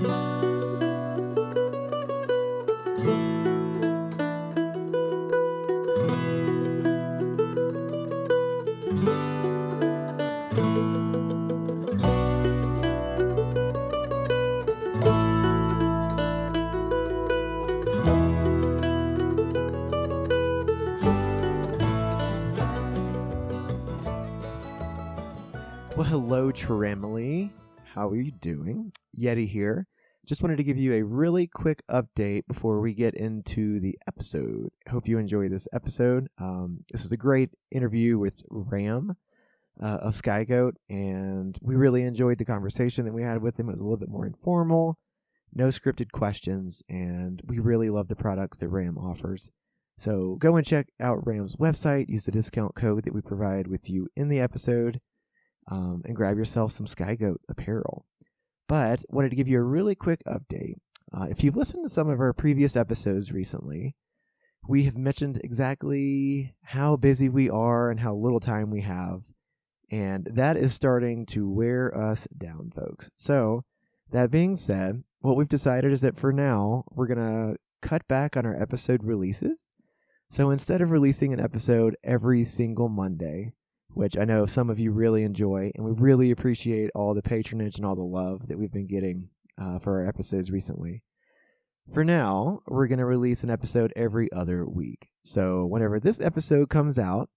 Well, hello, Tramily. How are you doing? Yeti here. Just wanted to give you a really quick update before we get into the episode. I hope you enjoy this episode. This is a great interview with Ram of SkyGOAT, and we really enjoyed the conversation that we had with him. It was a little bit more informal, no scripted questions, and we really love the products that Ram offers. So go and check out Ram's website. Use the discount code that we provide with you in the episode. And grab yourself some SkyGOAT apparel. But wanted to give you a really quick update. If you've listened to some of our previous episodes recently, we have mentioned exactly how busy we are and how little time we have. And that is starting to wear us down, folks. So that being said, what we've decided is that for now, we're going to cut back on our episode releases. So instead of releasing an episode every single Monday, which I know some of you really enjoy, and we really appreciate all the patronage and all the love that we've been getting for our episodes recently. For now, we're going to release an episode every other week. So whenever this episode comes out,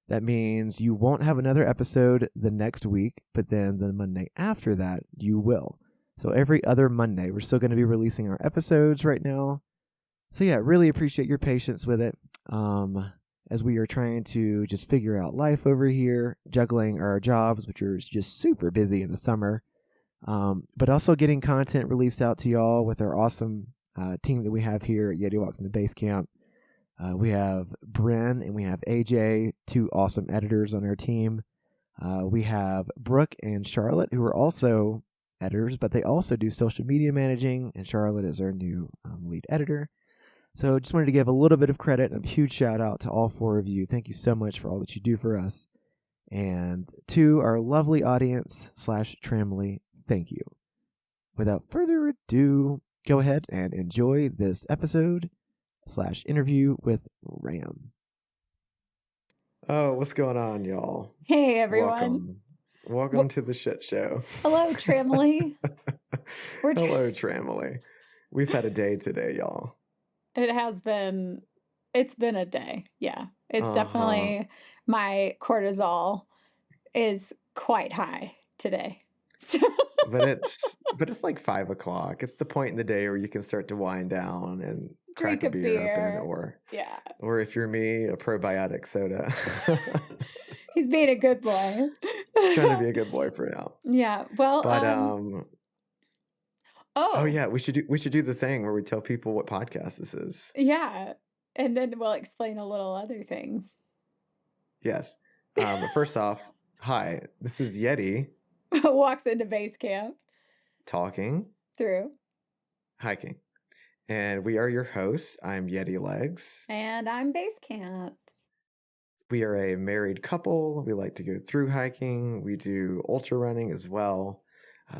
that means you won't have another episode the next week, but then the Monday after that, you will. So every other Monday, we're still going to be releasing our episodes right now. So yeah, really appreciate your patience with it. As we are trying to just figure out life over here, juggling our jobs, which are just super busy in the summer, but also getting content released out to y'all with our awesome team that we have here at Yeti Legs and Basecamp. We have Bryn and we have AJ, two awesome editors on our team. We have Brooke and Charlotte, who are also editors, but they also do social media managing, and Charlotte is our new lead editor. So just wanted to give a little bit of credit and a huge shout out to all four of you. Thank you so much for all that you do for us. And to our lovely audience / Tramily, thank you. Without further ado, go ahead and enjoy this episode / interview with Ram. Oh, what's going on, y'all? Hey, everyone. Welcome to the shit show. Hello, Tramily. Hello, Tramily. We've had a day today, y'all. It's been a day. Yeah. It's definitely, my cortisol is quite high today. So. but it's like 5 o'clock. It's the point in the day where you can start to wind down and drink crack a beer open, or if you're me, a probiotic soda. He's being a good boy. Trying to be a good boy for now. Yeah. Well, but Oh yeah, we should do the thing where we tell people what podcast this is. Yeah, and then we'll explain a little other things. Yes, but first off, hi, this is Yeti. Walks into base camp. Talking. Through. Hiking. And we are your hosts. I'm Yeti Legs. And I'm Basecamp. We are a married couple. We like to go through hiking. We do ultra running as well.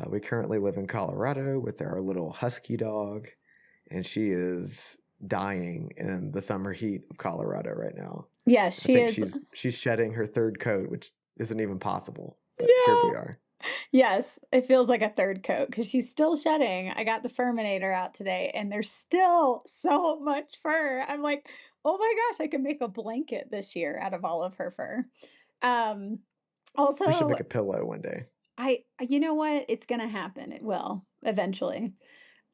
We currently live in Colorado with our little husky dog, and she is dying in the summer heat of Colorado right now. Yes, she is. She's shedding her third coat, which isn't even possible. But yeah. Here we are. Yes, it feels like a third coat because she's still shedding. I got the Furminator out today, and there's still so much fur. I'm like, oh my gosh, I can make a blanket this year out of all of her fur. Also, we should make a pillow one day. You know what? It's going to happen. It will eventually.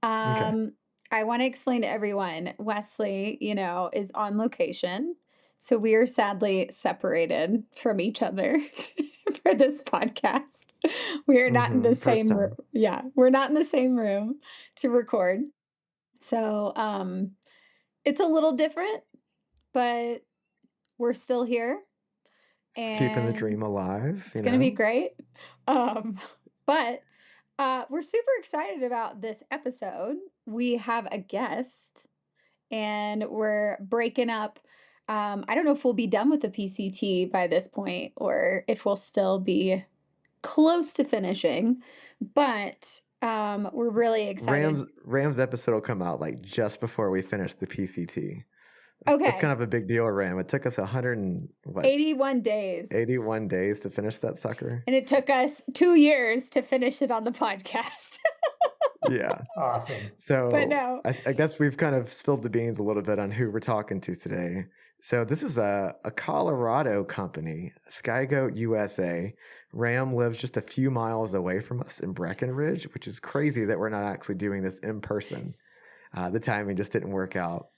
Okay. I want to explain to everyone, Wesley, is on location. So we are sadly separated from each other for this podcast. We are not in the same room. Yeah, we're not in the same room to record. So it's a little different, but we're still here. And keeping the dream alive. It's going to be great. But we're super excited about this episode. We have a guest, and we're breaking up. I don't know if we'll be done with the PCT by this point or if we'll still be close to finishing. But We're really excited. Rams episode will come out like just before we finish the PCT. It's Okay. kind of a big deal, Ram. It took us 81 days. 81 days to finish that sucker. And it took us 2 years to finish it on the podcast. Yeah. Awesome. So But no. I guess we've kind of spilled the beans a little bit on who we're talking to today. So this is a Colorado company, SkyGOAT USA. Ram lives just a few miles away from us in Breckenridge, which is crazy that we're not actually doing this in person. The timing just didn't work out.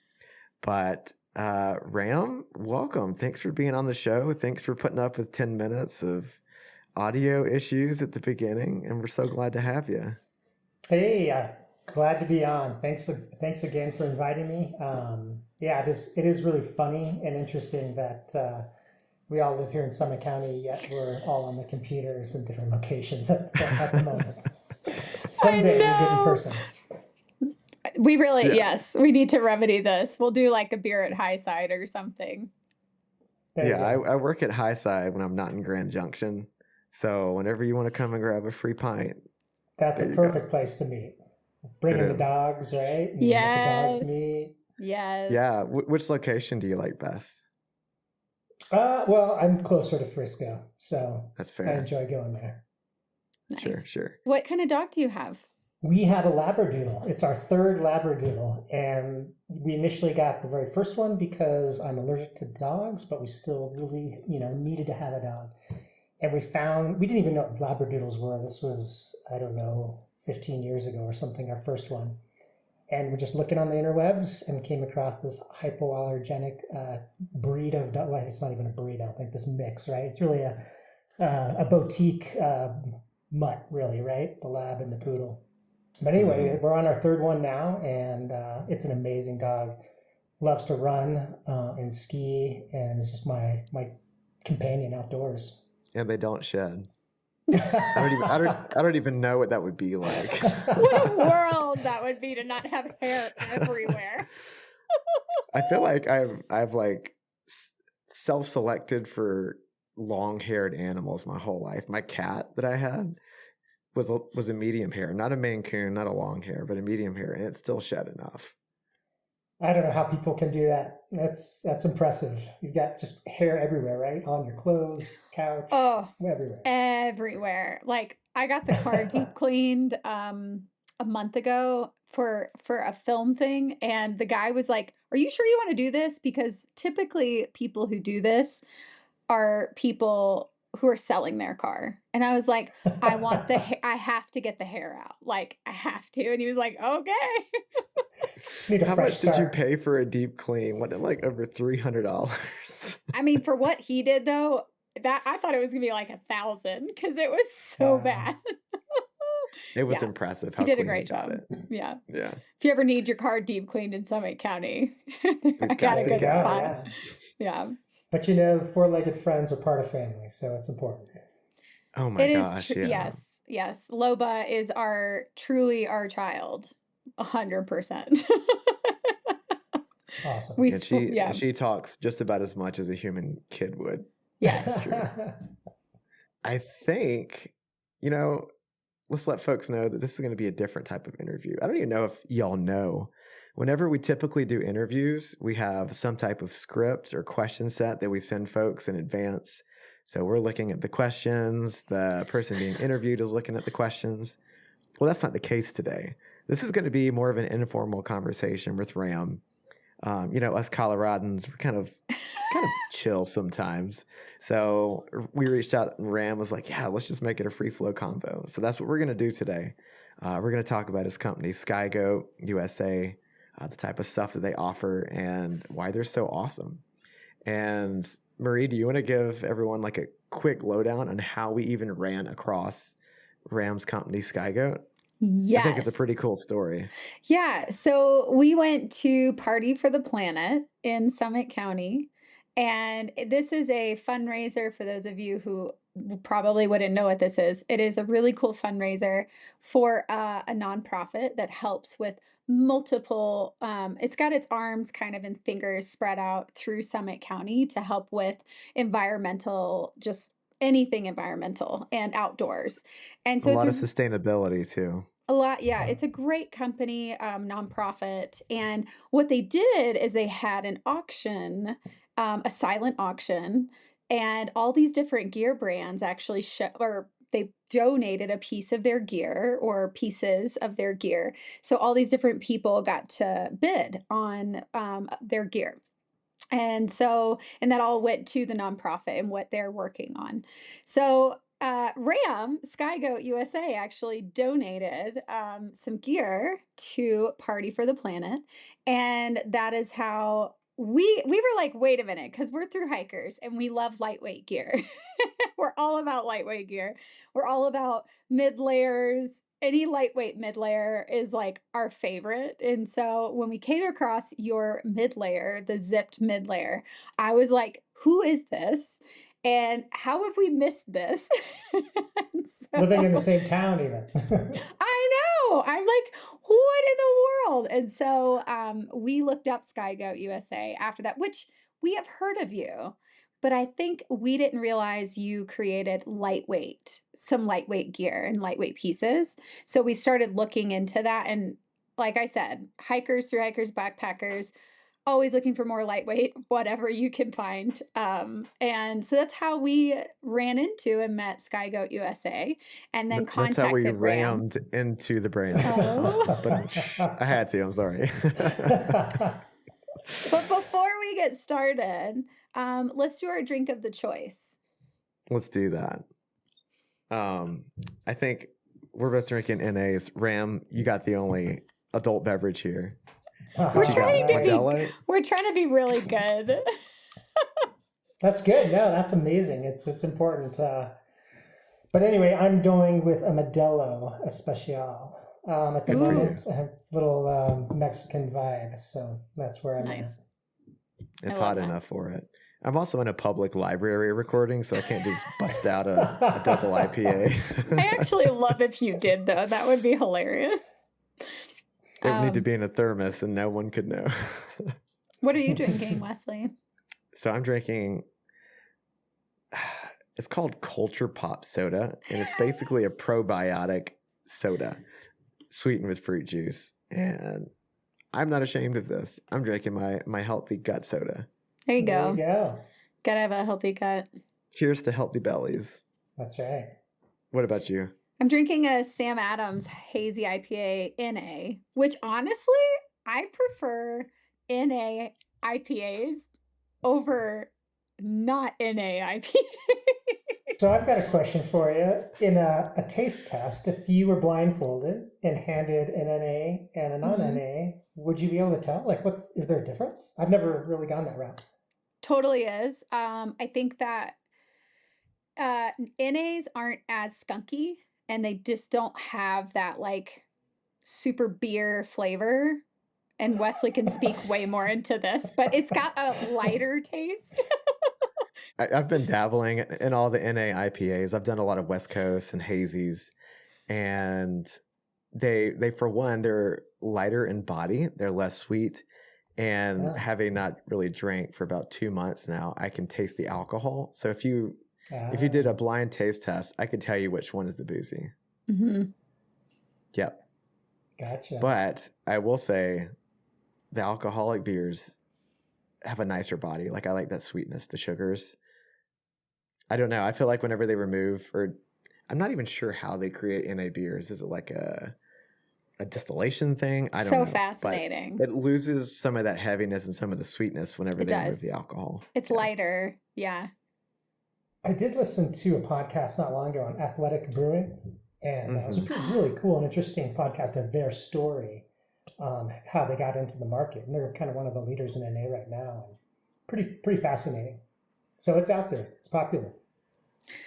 But Ram, welcome. Thanks for being on the show. Thanks for putting up with 10 minutes of audio issues at the beginning, and we're so glad to have you. Hey, glad to be on. Thanks again for inviting me. Yeah, it is really funny and interesting that we all live here in Summit County, yet we're all on the computers in different locations at the moment. Someday we'll get in person. We really, yes, we need to remedy this. We'll do like a beer at High Side or something. I work at High Side when I'm not in Grand Junction. So whenever you want to come and grab a free pint. That's a perfect place to meet. Bringing the dogs, right? Yes. The dogs meet. Yes. Yeah. Which location do you like best? Well, I'm closer to Frisco, so that's fair. I enjoy going there. Nice. Sure. What kind of dog do you have? We have a Labradoodle. It's our third Labradoodle, and we initially got the very first one because I'm allergic to dogs, but we still really, needed to have a dog. And we didn't even know what Labradoodles were. This was, 15 years ago or something, our first one. And we're just looking on the interwebs and came across this hypoallergenic breed of dog. Well, it's not even a breed, I don't think, this mix, right? It's really a boutique mutt, really, right? The lab and the poodle. But anyway, we're on our third one now, and it's an amazing dog. Loves to run and ski, and is just my companion outdoors. And they don't shed. I don't even know what that would be like. What a world that would be to not have hair everywhere. I feel like I've like self-selected for long-haired animals my whole life. My cat that I had was a medium hair, not a Maine Coon, not a long hair, but a medium hair, and it still shed enough. I don't know how people can do that. That's impressive. You've got just hair everywhere, right? On your clothes, couch, everywhere. Everywhere. Like I got the car deep cleaned a month ago for a film thing, and the guy was like, "Are you sure you want to do this? Because typically people who do this are people who are selling their car." And I was like, I want I have to get the hair out. Like I have to. And he was like, okay. How much did you pay for a deep clean? What, like over $300? I mean, for what he did though, that I thought it was gonna be like 1,000 because it was so bad. It was impressive how he did a clean great job. it. Yeah. If you ever need your car deep cleaned in Summit County, I got a good spot. Yeah. But four-legged friends are part of family, so it's important. Oh my gosh! Yes. Loba is truly our child, 100%. Awesome. And she talks just about as much as a human kid would. Yes. I think, let's let folks know that this is going to be a different type of interview. I don't even know if y'all know. Whenever we typically do interviews, we have some type of script or question set that we send folks in advance. So we're looking at the questions. The person being interviewed is looking at the questions. Well, that's not the case today. This is going to be more of an informal conversation with Ram. Us Coloradans, we're kind of chill sometimes. So we reached out and Ram was like, yeah, let's just make it a free flow convo. So that's what we're going to do today. We're going to talk about his company, SkyGOAT USA, the type of stuff that they offer and why they're so awesome. And Marie, do you want to give everyone like a quick lowdown on how we even ran across Ram's company, SkyGOAT? Yes. I think it's a pretty cool story. Yeah. So we went to Party for the Planet in Summit County. And this is a fundraiser for those of you who probably wouldn't know what this is. It is a really cool fundraiser for a nonprofit that helps with multiple, it's got its arms kind of and fingers spread out through Summit County to help with environmental, just anything environmental and outdoors. And so a lot of sustainability too. A lot, yeah. It's a great company, nonprofit. And what they did is they had an auction, a silent auction, and all these different gear brands actually or they donated a piece of their gear or pieces of their gear. So all these different people got to bid on their gear. And that all went to the nonprofit and what they're working on. So, SkyGOAT USA actually donated some gear to Party for the Planet. And that is how we were like, wait a minute, because we're through hikers and we love lightweight gear. We're all about lightweight gear. We're all about mid layers. Any lightweight mid layer is like our favorite. And so when we came across your mid layer, the zipped mid layer, I was like, who is this? And how have we missed this? Living in the same town, even. I know. I'm like, what in the world? And so we looked up SkyGOAT USA after that, which we have heard of you. But I think we didn't realize you created some lightweight gear and lightweight pieces. So we started looking into that. And like I said, hikers, through hikers, backpackers, always looking for more lightweight, whatever you can find. And so that's how we ran into and met SkyGOAT USA, and then contacted That's how we Ram. rammed into the brand. Oh. But I had to, I'm sorry. But before we get started, let's do our drink of the choice. Let's do that. I think we're both drinking NAs. Ram, you got the only adult beverage here. We're trying to be really good. That's good. No, that's amazing. It's important. But anyway, I'm going with a Modelo Especial. At the moment, I have a little Mexican vibe, so that's where I'm at. It's hot enough for it. I'm also in a public library recording, so I can't just bust out a double IPA. I actually love if you did, though. That would be hilarious. It would need to be in a thermos, and no one could know. What are you drinking, Wesley? So I'm drinking, it's called Culture Pop Soda, and it's basically a probiotic soda sweetened with fruit juice. And I'm not ashamed of this. I'm drinking my healthy gut soda. There you go. There you go. Gotta have a healthy gut. Cheers to healthy bellies. That's right. What about you? I'm drinking a Sam Adams Hazy IPA NA, which honestly, I prefer NA IPAs over not NA IPAs. So I've got a question for you. In a taste test, if you were blindfolded and handed an NA and a non-NA, would you be able to tell? Like, is there a difference? I've never really gone that route. Totally is. I think that NAs aren't as skunky, and they just don't have that like super beer flavor. And Wesley can speak way more into this, but it's got a lighter taste. I've been dabbling in all the NA IPAs. I've done a lot of West Coast and hazies, and they for one, they're lighter in body. They're less sweet, and having not really drank for about 2 months now, I can taste the alcohol. So if you did a blind taste test, I could tell you which one is the boozy. Mm-hmm. Yep. Gotcha. But I will say the alcoholic beers have a nicer body. Like, I like that sweetness, the sugars. I don't know. I feel like whenever they remove, or I'm not even sure how they create NA beers. Is it like a distillation thing? I don't know. So fascinating. But it loses some of that heaviness and some of the sweetness whenever they remove the alcohol. It's lighter. Yeah. I did listen to a podcast not long ago on athletic brewing, and it was a really cool and interesting podcast of their story, how they got into the market. And they're kind of one of the leaders in NA right now. And pretty fascinating. So it's out there. It's popular.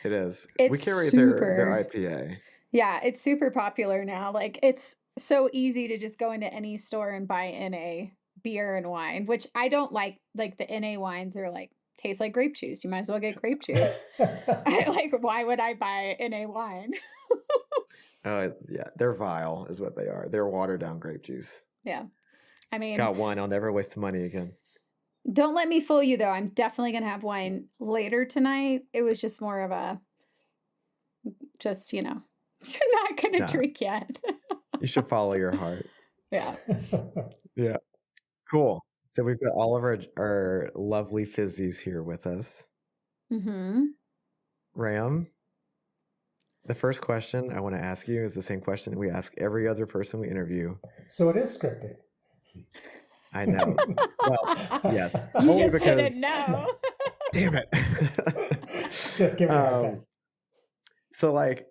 It is. We It's carry super- their IPA. Yeah, it's super popular now. Like, it's so easy to just go into any store and buy NA beer and wine, which I don't like. Like, the NA wines are like, taste like grape juice. You might as well get grape juice. Why would I buy NA wine? Yeah, they're vile is what they are. They're watered down grape juice. Yeah. I mean, Got wine. I'll never waste the money again. don't let me fool you, though. I'm definitely going to have wine later tonight. It was just more of a, not going to drink yet. You should follow your heart. Yeah. Yeah. Cool. So we've got all of our lovely fizzies here with us. Mm-hmm. Ram, the first question I want to ask you is the same question we ask every other person we interview. So it is scripted. I know. Well, yes. You Only just because- didn't know. Damn it. Just give me a hard time. So like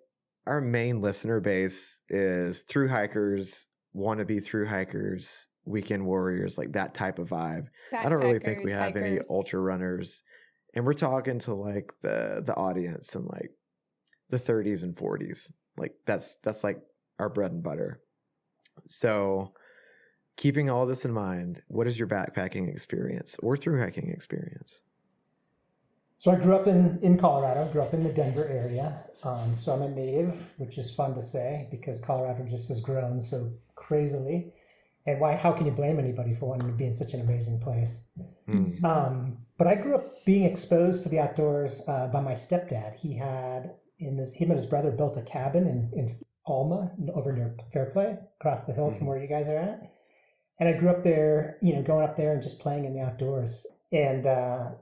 our main listener base is thru hikers, wannabe thru hikers, weekend warriors, like that type of vibe. I don't really think we Backpackers, have any hikers. ultra runners. And we're talking to like the audience and like the 30s and 40s. Like that's like our bread and butter. So keeping all this in mind, what is your backpacking experience or thru hiking experience? So I grew up in Colorado, grew up in the Denver area. So I'm a native, which is fun to say because Colorado just has grown so crazily. And how can you blame anybody for wanting to be in such an amazing place? Mm. But I grew up being exposed to the outdoors by my stepdad. He and his brother built a cabin in Alma over near Fairplay, across the hill from where you guys are at. And I grew up there, going up there and just playing in the outdoors and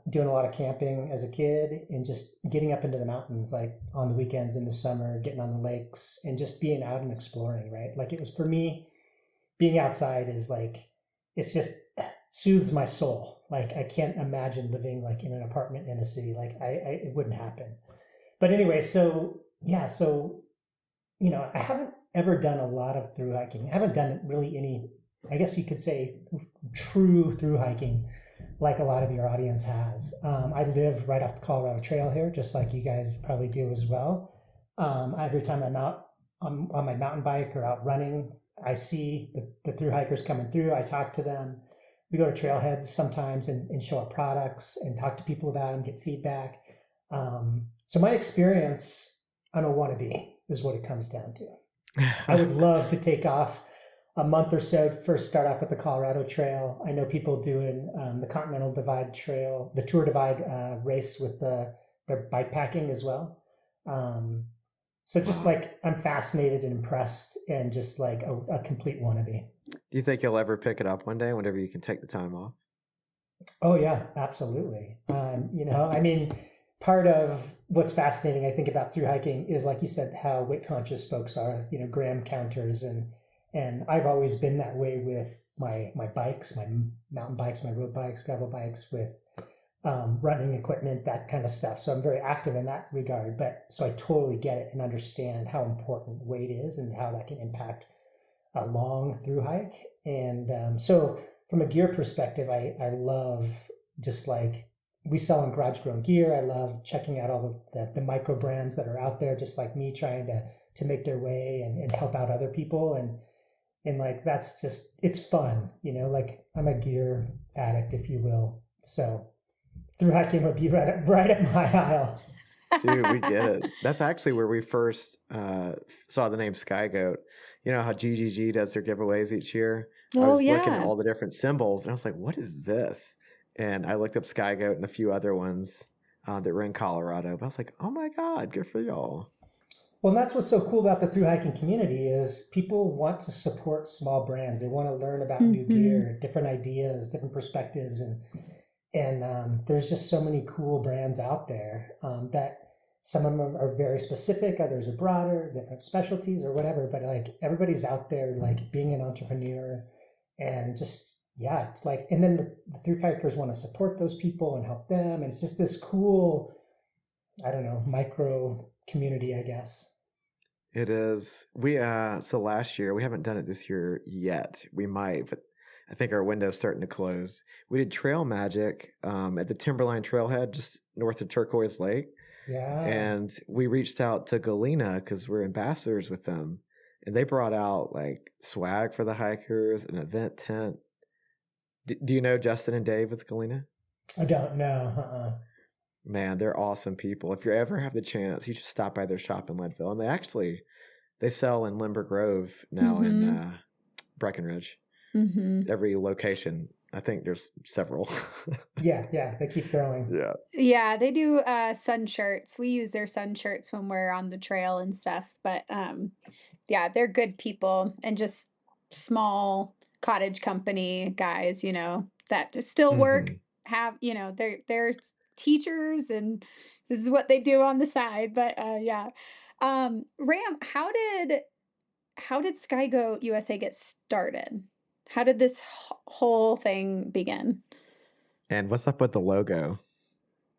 doing a lot of camping as a kid and just getting up into the mountains, like on the weekends in the summer, getting on the lakes and just being out and exploring, right? Like it was for me, being outside is like, it's just soothes my soul. Like I can't imagine living like in an apartment in a city. Like it wouldn't happen. But anyway, I haven't ever done a lot of thru hiking. I haven't done really any, I guess you could say, true thru hiking like a lot of your audience has. I live right off the Colorado Trail here, just like you guys probably do as well. Every time I'm out on my mountain bike or out running, I see the thru hikers coming through. I talk to them. We go to trailheads sometimes and show our products and talk to people about them, get feedback. So my experience, I'm a wannabe, is what it comes down to. I would love to take off a month or so, first start off with the Colorado Trail. I know people doing the Continental Divide Trail, the Tour Divide race with their bike packing as well. So just like I'm fascinated and impressed and just like a complete wannabe. Do you think you'll ever pick it up one day whenever you can take the time off? Oh yeah, absolutely. Part of what's fascinating, I think, about thru hiking is, like you said, how weight conscious folks are, gram counters. And I've always been that way with my bikes, my mountain bikes, my road bikes, gravel bikes, with running equipment, that kind of stuff. So I'm very active in that regard. So I totally get it and understand how important weight is and how that can impact a long thru hike. And so from a gear perspective, I love just like, we sell in garage grown gear. I love checking out all the micro brands that are out there, just like me, trying to make their way and help out other people. And like, that's just, it's fun, like I'm a gear addict, if you will. So thru hiking would be right up my aisle. Dude, we get it. That's actually where we first saw the name SkyGOAT. You know how GGG does their giveaways each year? I was looking at all the different symbols and I was like, what is this? And I looked up SkyGOAT and a few other ones that were in Colorado. But I was like, oh my God, good for y'all. Well, and that's what's so cool about the thru hiking community is people want to support small brands. They want to learn about new gear, different ideas, different perspectives. And there's just so many cool brands out there that some of them are very specific, others are broader, different specialties or whatever. But like everybody's out there like being an entrepreneur and just, yeah, it's like, and then the thru hikers want to support those people and help them. And it's just this cool, I don't know, micro community, I guess. It is. So last year, we haven't done it this year yet. We might, but I think our window's starting to close. We did Trail Magic at the Timberline Trailhead just north of Turquoise Lake. Yeah. And we reached out to Galena because we're ambassadors with them. And they brought out like swag for the hikers, an event tent. Do you know Justin and Dave with Galena? I don't know. Man, they're awesome people. If you ever have the chance, you should stop by their shop in Leadville. And they sell in Limber Grove now in Breckenridge. Every location. I think there's several. Yeah, they keep growing. Yeah, they do sun shirts. We use their sun shirts when we're on the trail and stuff, but yeah, they're good people and just small cottage company guys, that just still work, have, they're teachers and this is what they do on the side. But yeah. Ram, how did SkyGoat USA get started? How did this whole thing begin? And what's up with the logo?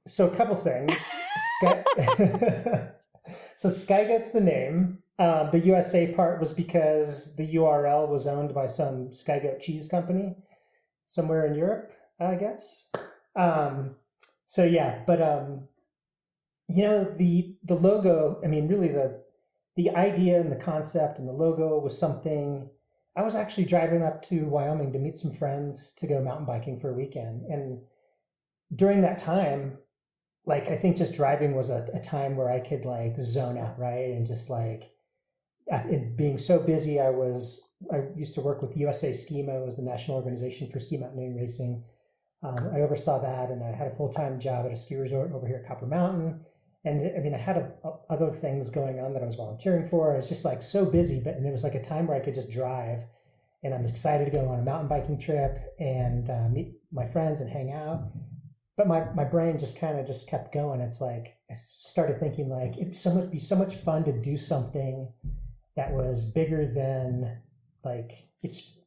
So a couple things. So SkyGoat's the name. The USA part was because the URL was owned by some SkyGoat cheese company somewhere in Europe, I guess. So yeah, but the logo, I mean, really the idea and the concept and the logo was something. I was actually driving up to Wyoming to meet some friends to go mountain biking for a weekend. And during that time, like, I think just driving was a time where I could like zone out, right? And just like, it being so busy, I used to work with USA Skimo, was the national organization for ski mountaineering racing. I oversaw that, and I had a full-time job at a ski resort over here at Copper Mountain. And I mean, I had other things going on that I was volunteering for. I was just like so busy, and it was like a time where I could just drive, and I'm excited to go on a mountain biking trip and meet my friends and hang out. But my brain just kind of just kept going. It's like, I started thinking like, it'd be so much fun to do something that was bigger than like, it's,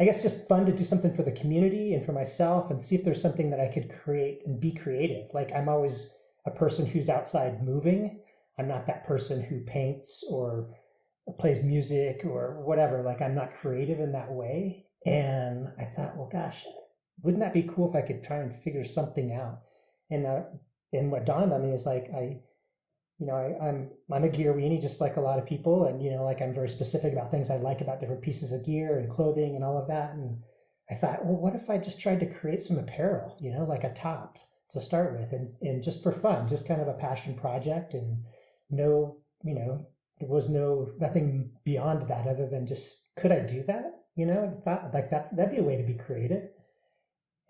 I guess, just fun to do something for the community and for myself and see if there's something that I could create and be creative. Like, I'm always a person who's outside moving. I'm not that person who paints or plays music or whatever. Like, I'm not creative in that way. And I thought, well, gosh, wouldn't that be cool if I could try and figure something out? And what dawned on me is like, I'm a gear weenie, just like a lot of people. And, like, I'm very specific about things I like about different pieces of gear and clothing and all of that. And I thought, well, what if I just tried to create some apparel, like a top to start with, and just for fun, just kind of a passion project, and there was nothing beyond that other than just, could I do that? I thought like that'd be a way to be creative.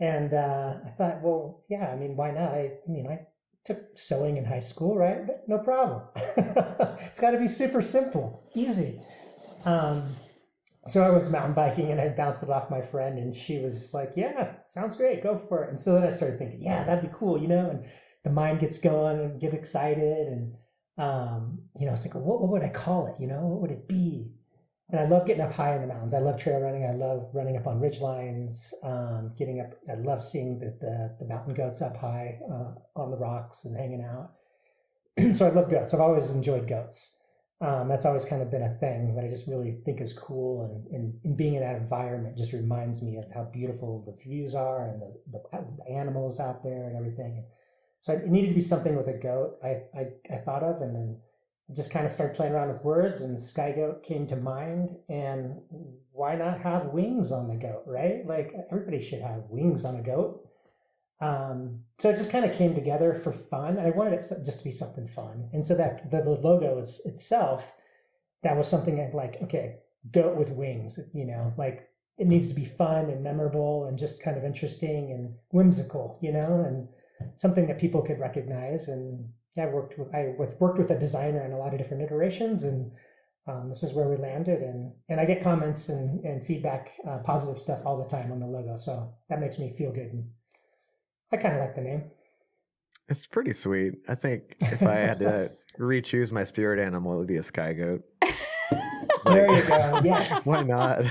And I thought, well, yeah, I mean, why not? I took sewing in high school, right? No problem. It's got to be super simple, easy. So I was mountain biking and I bounced it off my friend, and she was like, yeah, sounds great, go for it. And so then I started thinking, yeah, that'd be cool, and the mind gets going and get excited. And, it's like, what would I call it? What would it be? And I love getting up high in the mountains. I love trail running. I love running up on ridge lines, getting up. I love seeing the mountain goats up high on the rocks and hanging out. So I love goats. I've always enjoyed goats. That's always kind of been a thing that I just really think is cool. And being in that environment just reminds me of how beautiful the views are and the animals out there and everything. So it needed to be something with a goat I thought of, and then just kind of started playing around with words, and SkyGoat came to mind. And why not have wings on the goat, right? Like, everybody should have wings on a goat. So it just kind of came together for fun. I wanted it just to be something fun. And so that the logo itself, that was something like, okay, goat with wings, like, it needs to be fun and memorable and just kind of interesting and whimsical, and something that people could recognize. And I worked with a designer on a lot of different iterations, and this is where we landed. And I get comments and feedback, positive stuff all the time on the logo. So that makes me feel good. And I kind of like the name. It's pretty sweet. I think if I had to re-choose my spirit animal, it would be a sky goat. There you go. Yes. Why not?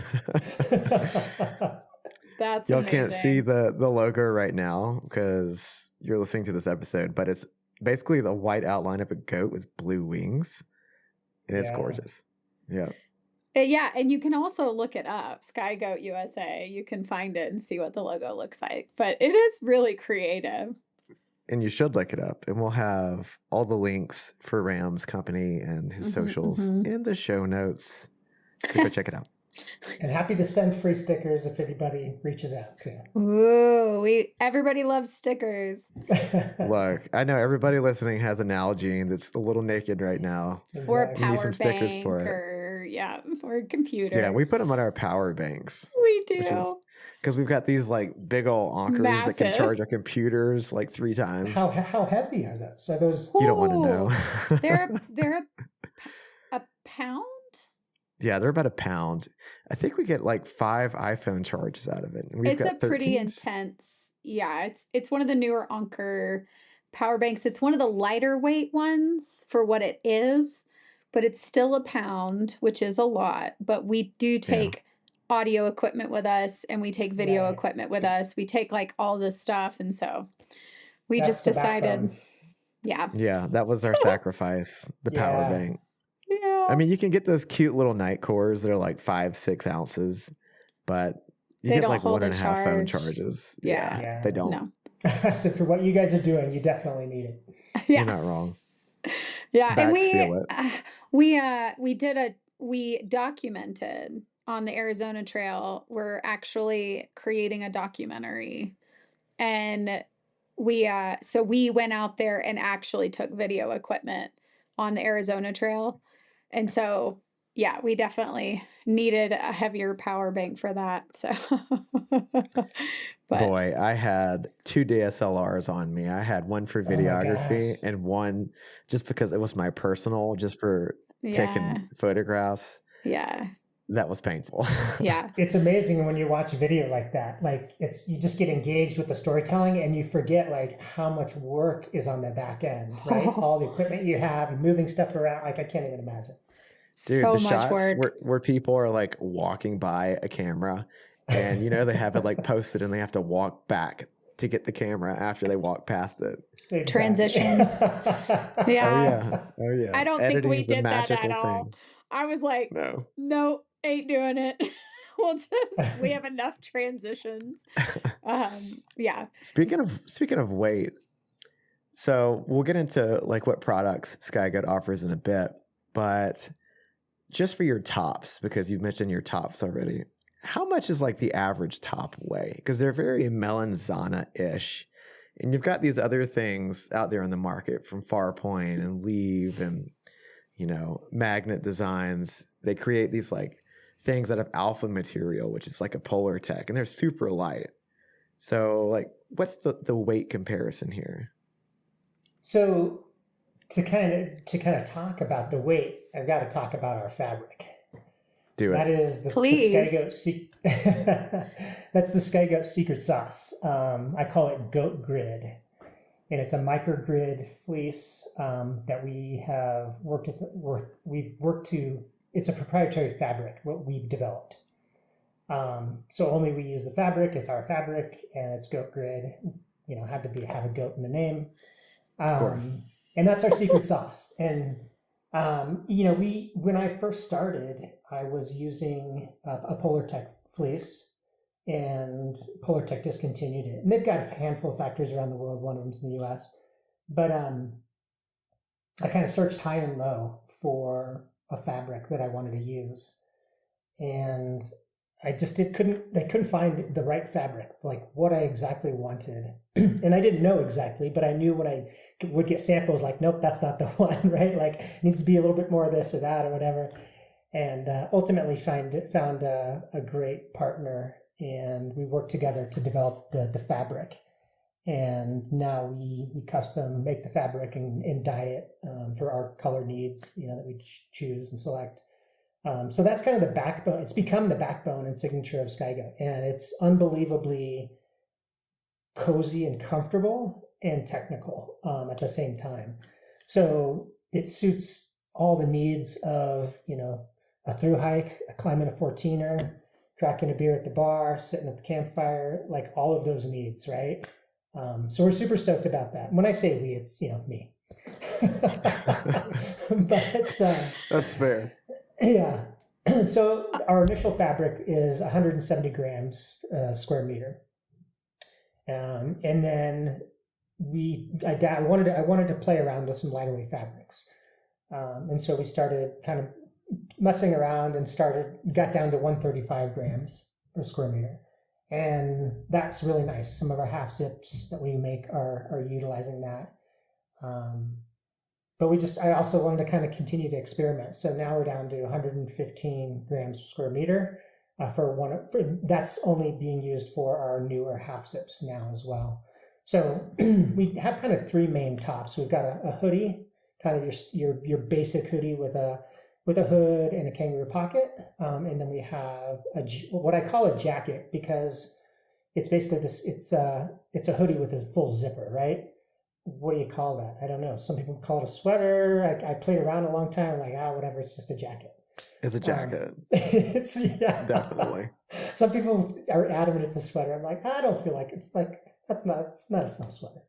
That's Y'all amazing. can't see the logo right now because you're listening to this episode, but it's basically the white outline of a goat with blue wings, and it's gorgeous. Yeah. Yeah, and you can also look it up, SkyGoat USA. You can find it and see what the logo looks like. But it is really creative. And you should look it up. And we'll have all the links for Ram's company and his socials in the show notes. So go check it out. And happy to send free stickers if anybody reaches out too. Ooh, everybody loves stickers. Look, I know everybody listening has an Nalgene that's a little naked right now. Exactly. Or a power some stickers bank, for it. or a computer. Yeah, we put them on our power banks. We do. Because we've got these like big old onkers that can charge our computers like 3 times. How heavy are those? Are those? You don't want to know. They're a pound. Yeah, they're about a pound. I think we get like 5 iPhone charges out of it. And we've It's a got pretty 13. intense. Yeah, it's one of the newer Anker power banks. It's one of the lighter weight ones for what it is, but it's still a pound, which is a lot. But we do Yeah. take audio equipment with us and we take video Right. equipment with us. We take like all this stuff. And so we That's just the decided, backbone. yeah. Yeah, that was our sacrifice, the power Yeah. bank. Yeah. I mean, you can get those cute little night cores that are like 5-6 ounces, but you They get don't like hold a 1.5 phone charge. charges. Yeah. Yeah. They don't. No. So for what you guys are doing, you definitely need it. You're Yeah. not wrong. Yeah. And Backs feel it. we documented on the Arizona Trail. We're actually creating a documentary. And so we went out there and actually took video equipment on the Arizona Trail. And so, yeah, we definitely needed a heavier power bank for that. So, but Boy, I had 2 DSLRs on me. I had one for Oh my videography gosh. and one just because it was my personal, just for yeah, taking photographs. yeah, That was painful. yeah. It's amazing when you watch video like that. Like you just get engaged with the storytelling and you forget like how much work is on the back end, right? All the equipment you have and moving stuff around. Like I can't even imagine. Dude, So the much shots work. where people are like walking by a camera and they have it like posted and they have to walk back to get the camera after they walk past it. Exactly. Transitions. Oh Yeah. yeah. Oh yeah. I don't think Editing we is a did that magical at all. thing. I was like, No. no, ain't doing it. We have enough transitions. Yeah. Speaking of weight, so we'll get into like what products SkyGOAT offers in a bit, but just for your tops, because you've mentioned your tops already, how much is like the average top weigh? Because they're very Melanzana-ish. And you've got these other things out there in the market from Farpoint and Leave and, Magnet Designs. They create these like things out of alpha material, which is like a polar tech, and they're super light. So like, what's the weight comparison here? So to kind of talk about the weight, I've got to talk about our fabric. Do it. That is the SkyGOAT. That's the SkyGOAT secret sauce. I call it GOATgrid, and it's a microgrid fleece that we have worked with. We've worked to. It's a proprietary fabric what we've developed. So only we use the fabric. It's our fabric, and it's GOATgrid. Had to have a goat in the name. Of course. And that's our secret sauce. And when I first started, I was using a Polar Tech fleece, and Polar Tech discontinued it. And they've got a handful of factories around the world. One of them's in the U.S. But I kind of searched high and low for a fabric that I wanted to use, and I just couldn't find the right fabric, like what I exactly wanted. And I didn't know exactly, but I knew when I would get samples, like, nope, that's not the one, right? Like, it needs to be a little bit more of this or that or whatever. And ultimately found a great partner, and we worked together to develop the fabric. And now we custom make the fabric and dye it for our color needs, that we choose and select. So that's kind of the backbone. It's become the backbone and signature of SkyGOAT, and it's unbelievably cozy and comfortable and technical at the same time. So it suits all the needs of, a through hike, a climbing a 14er, cracking a beer at the bar, sitting at the campfire, like all of those needs, right? So we're super stoked about that. When I say we, it's, me. But that's fair. Yeah. So our initial fabric is 170 grams square meter. And then I wanted to play around with some lighter weight fabrics. And so we started kind of messing around and got down to 135 grams per square meter. And that's really nice. Some of our half zips that we make are utilizing that. But I also wanted to kind of continue to experiment. So now we're down to 115 grams per square meter that's only being used for our newer half zips now as well. So we have kind of 3 main tops. We've got a hoodie, kind of your basic hoodie with a with a hood and a kangaroo pocket. And then we have what I call a jacket, because it's basically this, it's a hoodie with a full zipper, right? What do you call that? I don't know. Some people call it a sweater. I played around a long time, like, whatever, it's just a jacket. It's a jacket. It's, yeah. Definitely. Some people are adamant it's a sweater. I'm like, I don't feel like it's like, it's not a snow sweater.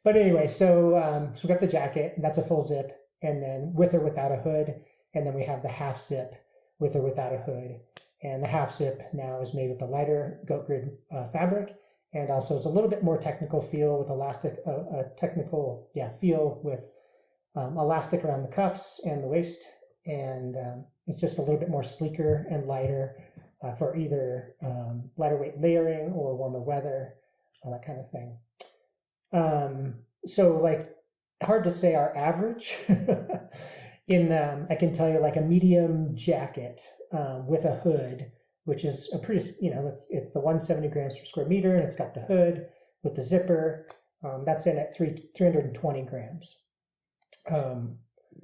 But anyway, so we got the jacket, and that's a full zip, and then with or without a hood. And then we have the half zip with or without a hood. And the half zip now is made with the lighter GOATgrid fabric, and also it's a little bit more technical feel with elastic, feel with elastic around the cuffs and the waist. And it's just a little bit more sleeker and lighter for either lighter weight layering or warmer weather, that kind of thing. So like, hard to say our average. I can tell you, like, a medium jacket with a hood, which is a pretty, it's the 170 grams per square meter, and it's got the hood with the zipper. That's in at 320 grams.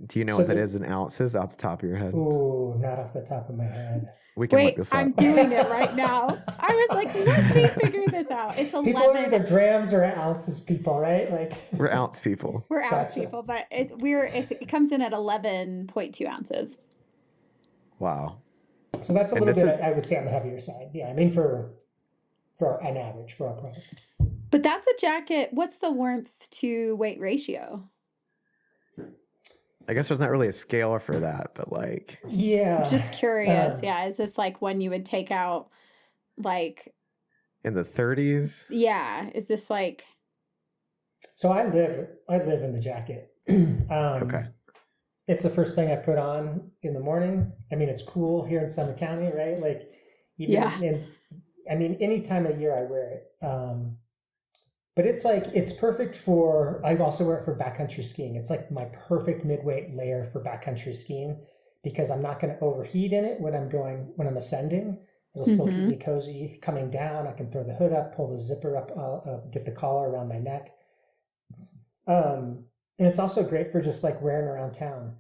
Do you know what that is in ounces off the top of your head? Ooh, not off the top of my head. We can look this up. I'm doing it right now. I was like, let me figure this out. It's 11. People are either grams or ounces people, right? Like, we're ounce people. We're ounce people, but it comes in at 11.2 ounces. Wow. So that's a little bit, I would say, on the heavier side. Yeah, I mean, for an average for our product. But that's a jacket. What's the warmth to weight ratio? I guess there's not really a scale for that, but like... Yeah. Just curious. Yeah. Is this like when you would take out, like... in the 30s? Yeah. Is this like... So I live in the jacket. Okay. It's the first thing I put on in the morning. I mean, it's cool here in Summit County, right? Like, even any time of year I wear it. But it's like, it's perfect for, I also wear it for backcountry skiing. It's like my perfect midweight layer for backcountry skiing, because I'm not going to overheat in it when I'm ascending. It'll still keep me cozy. Coming down, I can throw the hood up, pull the zipper up, get the collar around my neck. And it's also great for just like wearing around town.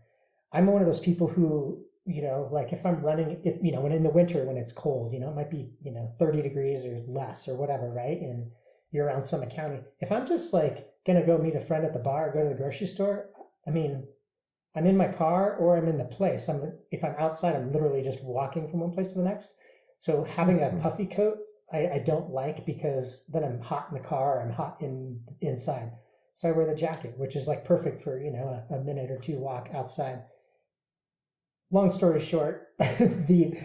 I'm one of those people who, like if I'm running, when in the winter, when it's cold, it might be, 30 degrees or less or whatever, right? And you're around Summit County. If I'm just like going to go meet a friend at the bar or go to the grocery store, I mean, I'm in my car or I'm in the place. If I'm outside, I'm literally just walking from one place to the next. So having a puffy coat, I don't like, because then I'm hot in the car, or I'm hot inside. So I wear the jacket, which is like perfect for, a minute or two walk outside. Long story short, the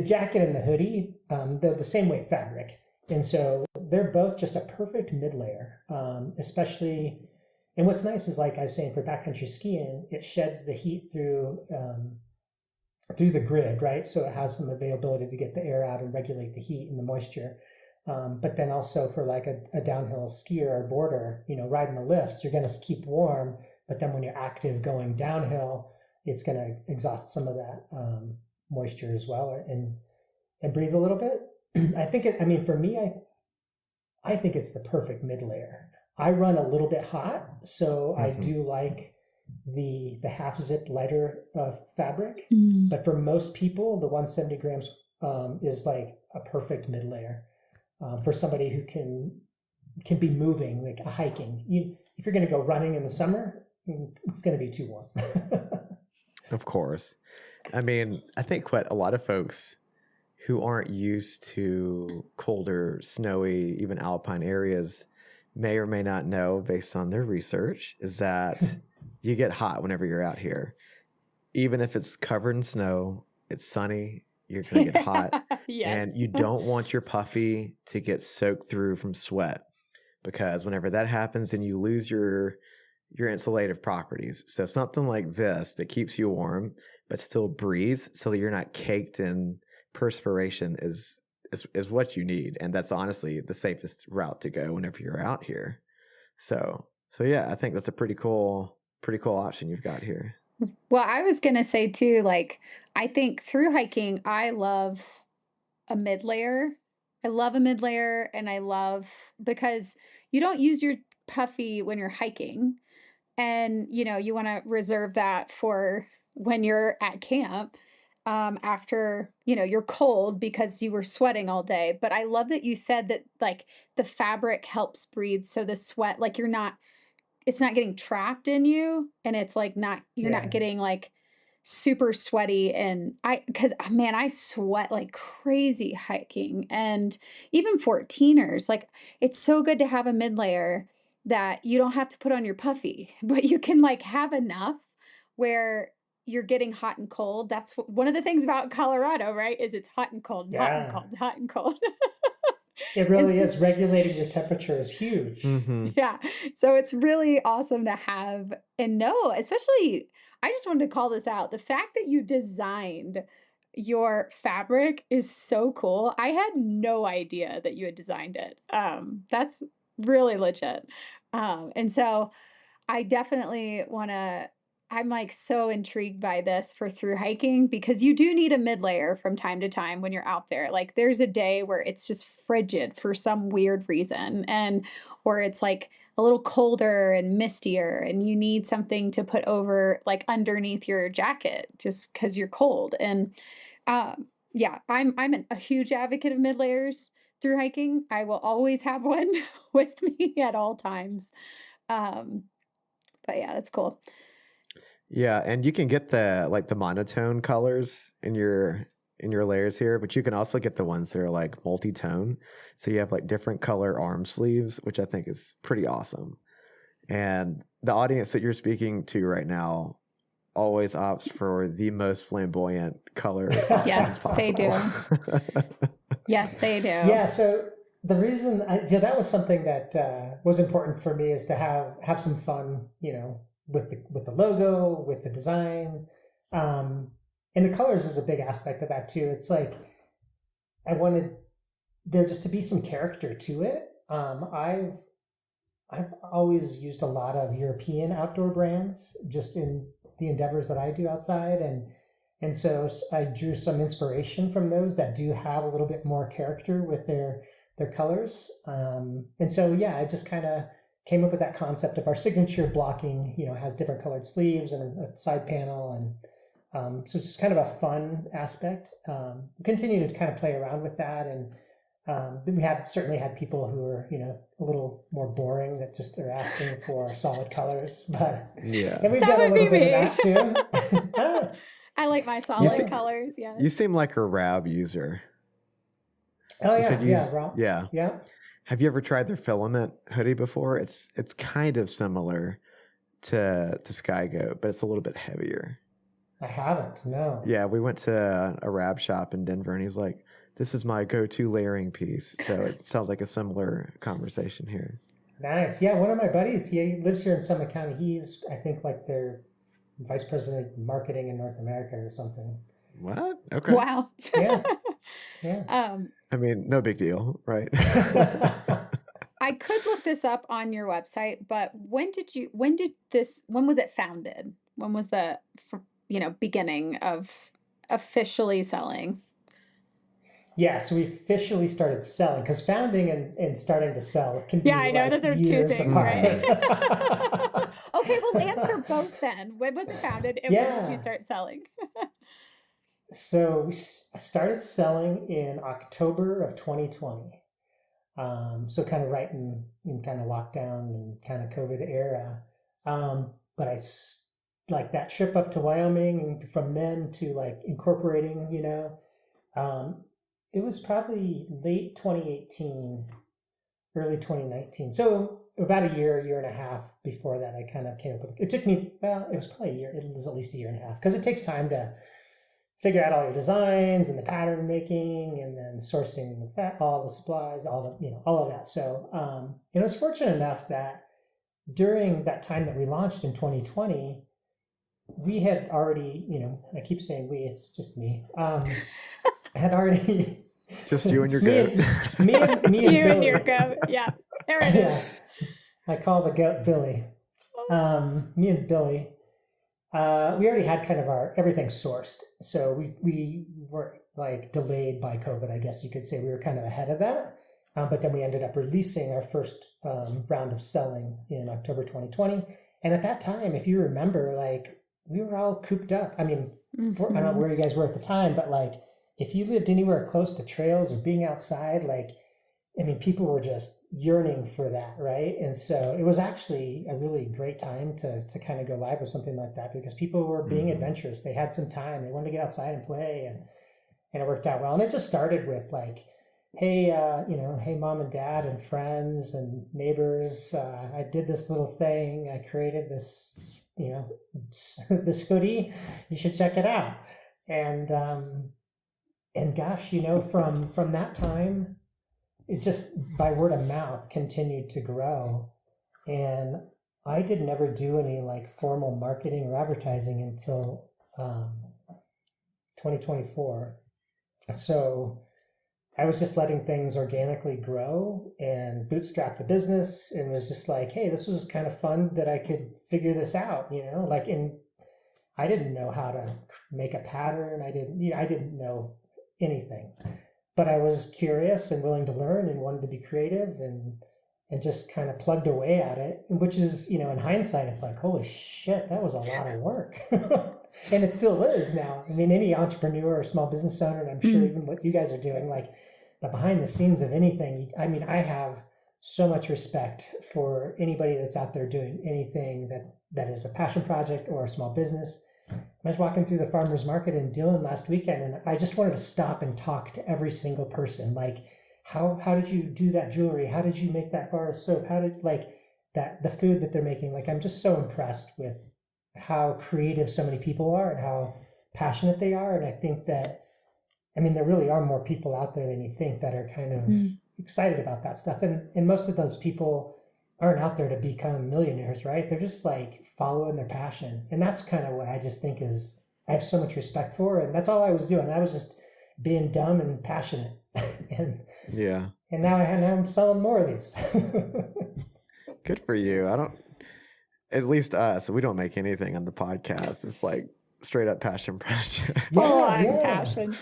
jacket and the hoodie, they're the same weight fabric. And so they're both just a perfect mid layer, especially. And what's nice is, like I was saying, for backcountry skiing, it sheds the heat through the grid, right? So it has some availability to get the air out and regulate the heat and the moisture. But then also for like a downhill skier or boarder, riding the lifts, you're going to keep warm. But then when you're active going downhill, it's going to exhaust some of that moisture as well, and breathe a little bit. For me, I think it's the perfect mid layer. I run a little bit hot, so I do like the half zip lighter fabric. But for most people, the 170 grams is like a perfect mid layer for somebody who can be moving, like hiking. If you're going to go running in the summer, it's going to be too warm. Of course. I mean, I think what a lot of folks who aren't used to colder, snowy, even alpine areas may or may not know, based on their research, is that you get hot whenever you're out here. Even if it's covered in snow, it's sunny, you're going to get hot. Yes. And you don't want your puffy to get soaked through from sweat, because whenever that happens, then you lose your insulative properties. So something like this that keeps you warm but still breathes so that you're not caked in perspiration is what you need. And that's honestly the safest route to go whenever you're out here. So yeah, I think that's a pretty cool option you've got here. Well, I was going to say too, like, I think through hiking, I love a mid layer. I love a mid layer, and I love, because you don't use your puffy when you're hiking, and you want to reserve that for when you're at camp, after, you're cold because you were sweating all day. But I love that you said that like the fabric helps breathe. So the sweat, like it's not getting trapped in you, and it's like you're not Yeah. getting like super sweaty. And because man, I sweat like crazy hiking, and even 14ers, like it's so good to have a mid layer that you don't have to put on your puffy, but you can like have enough where you're getting hot and cold. That's one of the things about Colorado, right? Is it's hot and cold, hot and Yeah. cold, hot and cold. It And really is. Regulating your temperature is huge. Mm-hmm. yeah. So it's really awesome to have and know, especially, I just wanted to call this out. The fact that you designed your fabric is so cool. I had no idea that you had designed it. That's really legit. And so I definitely want to. I'm like so intrigued by this for through hiking, because you do need a mid layer from time to time when you're out there. Like there's a day where it's just frigid for some weird reason, and or it's like a little colder and mistier, and you need something to put over like underneath your jacket just because you're cold. And yeah, I'm a huge advocate of mid layers through hiking. I will always have one with me at all times. Um, but yeah, that's cool. Yeah, and you can get the monotone colors in your layers here, but you can also get the ones that are like multi-tone. So you have like different color arm sleeves, which I think is pretty awesome. And the audience that you're speaking to right now always opts for the most flamboyant color. Yes, they do. Yes, they do. Yeah. So the reason, that was something that was important for me, is to have some fun, with the logo, with the designs, and the colors is a big aspect of that too. It's like I wanted there just to be some character to it. I've always used a lot of European outdoor brands just in the endeavors that I do outside, and so I drew some inspiration from those that do have a little bit more character with their colors. And so yeah, I just kind of came up with that concept of our signature blocking, has different colored sleeves and a side panel, and so it's just kind of a fun aspect. We continue to kind of play around with that, and we have certainly had people who are, a little more boring that just are asking for solid colors, but Yeah, and we've That done a would little be bit of me. that too. I like my solid colors. Yes. you seem like a Rab user. Oh You yeah, said you yeah, used- Rob. yeah. Yeah. Have you ever tried their filament hoodie before? It's kind of similar to SkyGOAT, but it's a little bit heavier. I haven't, no. Yeah, we went to a Rab shop in Denver, and he's like, "This is my go-to layering piece." So it sounds like a similar conversation here. Nice. Yeah, one of my buddies, he lives here in Summit County. He's, I think, like their vice president of marketing in North America or something. What? Okay. Wow. Yeah. Yeah. I mean, no big deal, right? I could look this up on your website, but when was it founded? When was the, beginning of officially selling? Yeah, so we officially started selling, because founding and starting to sell can be Yeah, I know, like those are two years things, apart. right? Okay, well, answer both then. When was it founded, and when did you start selling? So we started selling in October of 2020. So kind of right in kind of lockdown and kind of COVID era. But like that trip up to Wyoming, and from then to like incorporating, it was probably late 2018, early 2019. So about a year and a half before that, I kind of came up with it. Took me, well, it was probably a year. It was at least a year and a half, because it takes time to figure out all your designs and the pattern making, and then sourcing all the supplies, all of that. So it was fortunate enough that during that time that we launched in 2020, we had already, I keep saying we, it's just me, had already Just you and your me goat. and you You and Billy. your goat. Yeah, there it is. Yeah, I call the goat Billy. Me and Billy, we already had kind of our everything sourced, so we were like delayed by COVID, I guess you could say. We were kind of ahead of that, but then we ended up releasing our first round of selling in October 2020. And at that time, if you remember, like we were all cooped up. I mean, Mm-hmm. I don't know where you guys were at the time, but like if you lived anywhere close to trails or being outside, like, I mean, people were just yearning for that, right? And so it was actually a really great time to kind of go live with something like that because people were being adventurous. They had some time. They wanted to get outside and play, and it worked out well. And it just started with like, hey, hey, mom and dad and friends and neighbors, I did this little thing. I created this, this hoodie. You should check it out. And gosh, from that time, it just by word of mouth continued to grow. And I did never do any like formal marketing or advertising until 2024. So I was just letting things organically grow and bootstrap the business, and was just like, hey, this was kind of fun that I could figure this out, I didn't know how to make a pattern. I didn't know anything, but I was curious and willing to learn and wanted to be creative and just kind of plugged away at it, which is, in hindsight, it's like, holy shit, that was a lot of work. And it still is now. I mean, any entrepreneur or small business owner, and I'm sure even what you guys are doing, like the behind the scenes of anything. I mean, I have so much respect for anybody that's out there doing anything that is a passion project or a small business. I was walking through the farmer's market in Dillon last weekend, and I just wanted to stop and talk to every single person. Like, how did you do that jewelry? How did you make that bar of soap? How did, like, that, the food that they're making? Like, I'm just so impressed with how creative so many people are and how passionate they are. And I think that, I mean, there really are more people out there than you think that are kind of excited about that stuff. And most of those people aren't out there to become millionaires, right? They're just like following their passion. And that's kind of what I just think is, I have so much respect for. And that's all I was doing. I was just being dumb and passionate. and now I'm selling more of these. Good for you. At least us, we don't make anything on the podcast. It's like straight up passion project. Passion.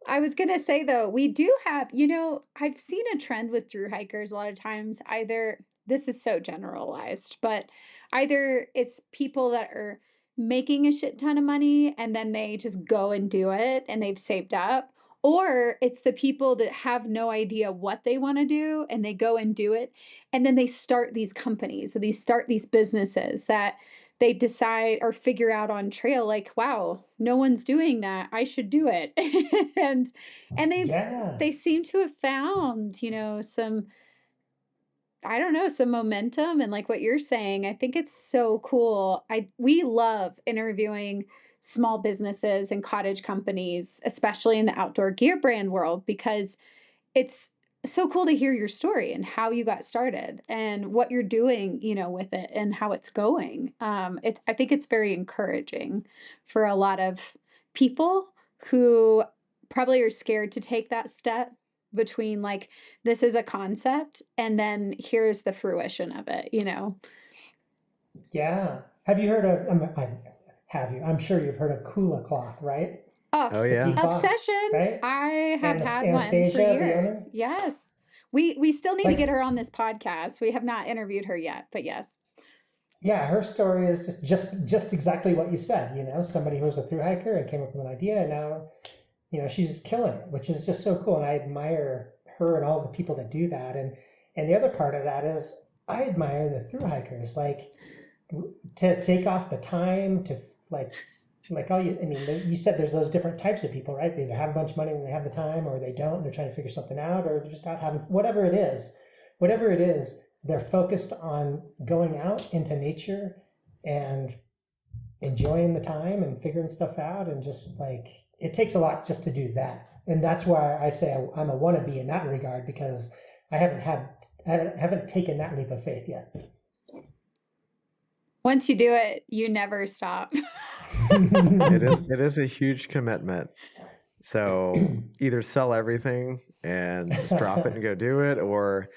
I was going to say, though, we do have, I've seen a trend with thru hikers a lot of times. Either, this is so generalized, but either it's people that are making a shit ton of money and then they just go and do it and they've saved up, or it's the people that have no idea what they want to do and they go and do it. And then they start these companies, or they start these businesses that they decide or figure out on trail, like, wow, no one's doing that, I should do it. and they seem to have found, some, I don't know, some momentum. And like what you're saying, I think it's so cool. We love interviewing small businesses and cottage companies, especially in the outdoor gear brand world, because it's so cool to hear your story and how you got started and what you're doing, with it and how it's going. I think it's very encouraging for a lot of people who probably are scared to take that step between like, this is a concept and then here's the fruition of it, Yeah. Have you heard of, I'm sure you've heard of Kula cloth, right? Oh yeah. Obsession. Right? I have had one for years. Yes. We still need to get her on this podcast. We have not interviewed her yet, but yes. Yeah, her story is just exactly what you said, somebody who was a thru hiker and came up with an idea, and now, she's killing it, which is just so cool. And I admire her and all the people that do that. And the other part of that is I admire the thru hikers, like to take off the time to you said there's those different types of people, right? They either have a bunch of money and they have the time, or they don't, and they're trying to figure something out, or they're just out having, whatever it is, they're focused on going out into nature and enjoying the time and figuring stuff out. And just like, it takes a lot just to do that. And that's why I say I'm a wannabe in that regard, because I haven't taken that leap of faith yet. Once you do it, you never stop. It is a huge commitment. So either sell everything and just drop it and go do it, or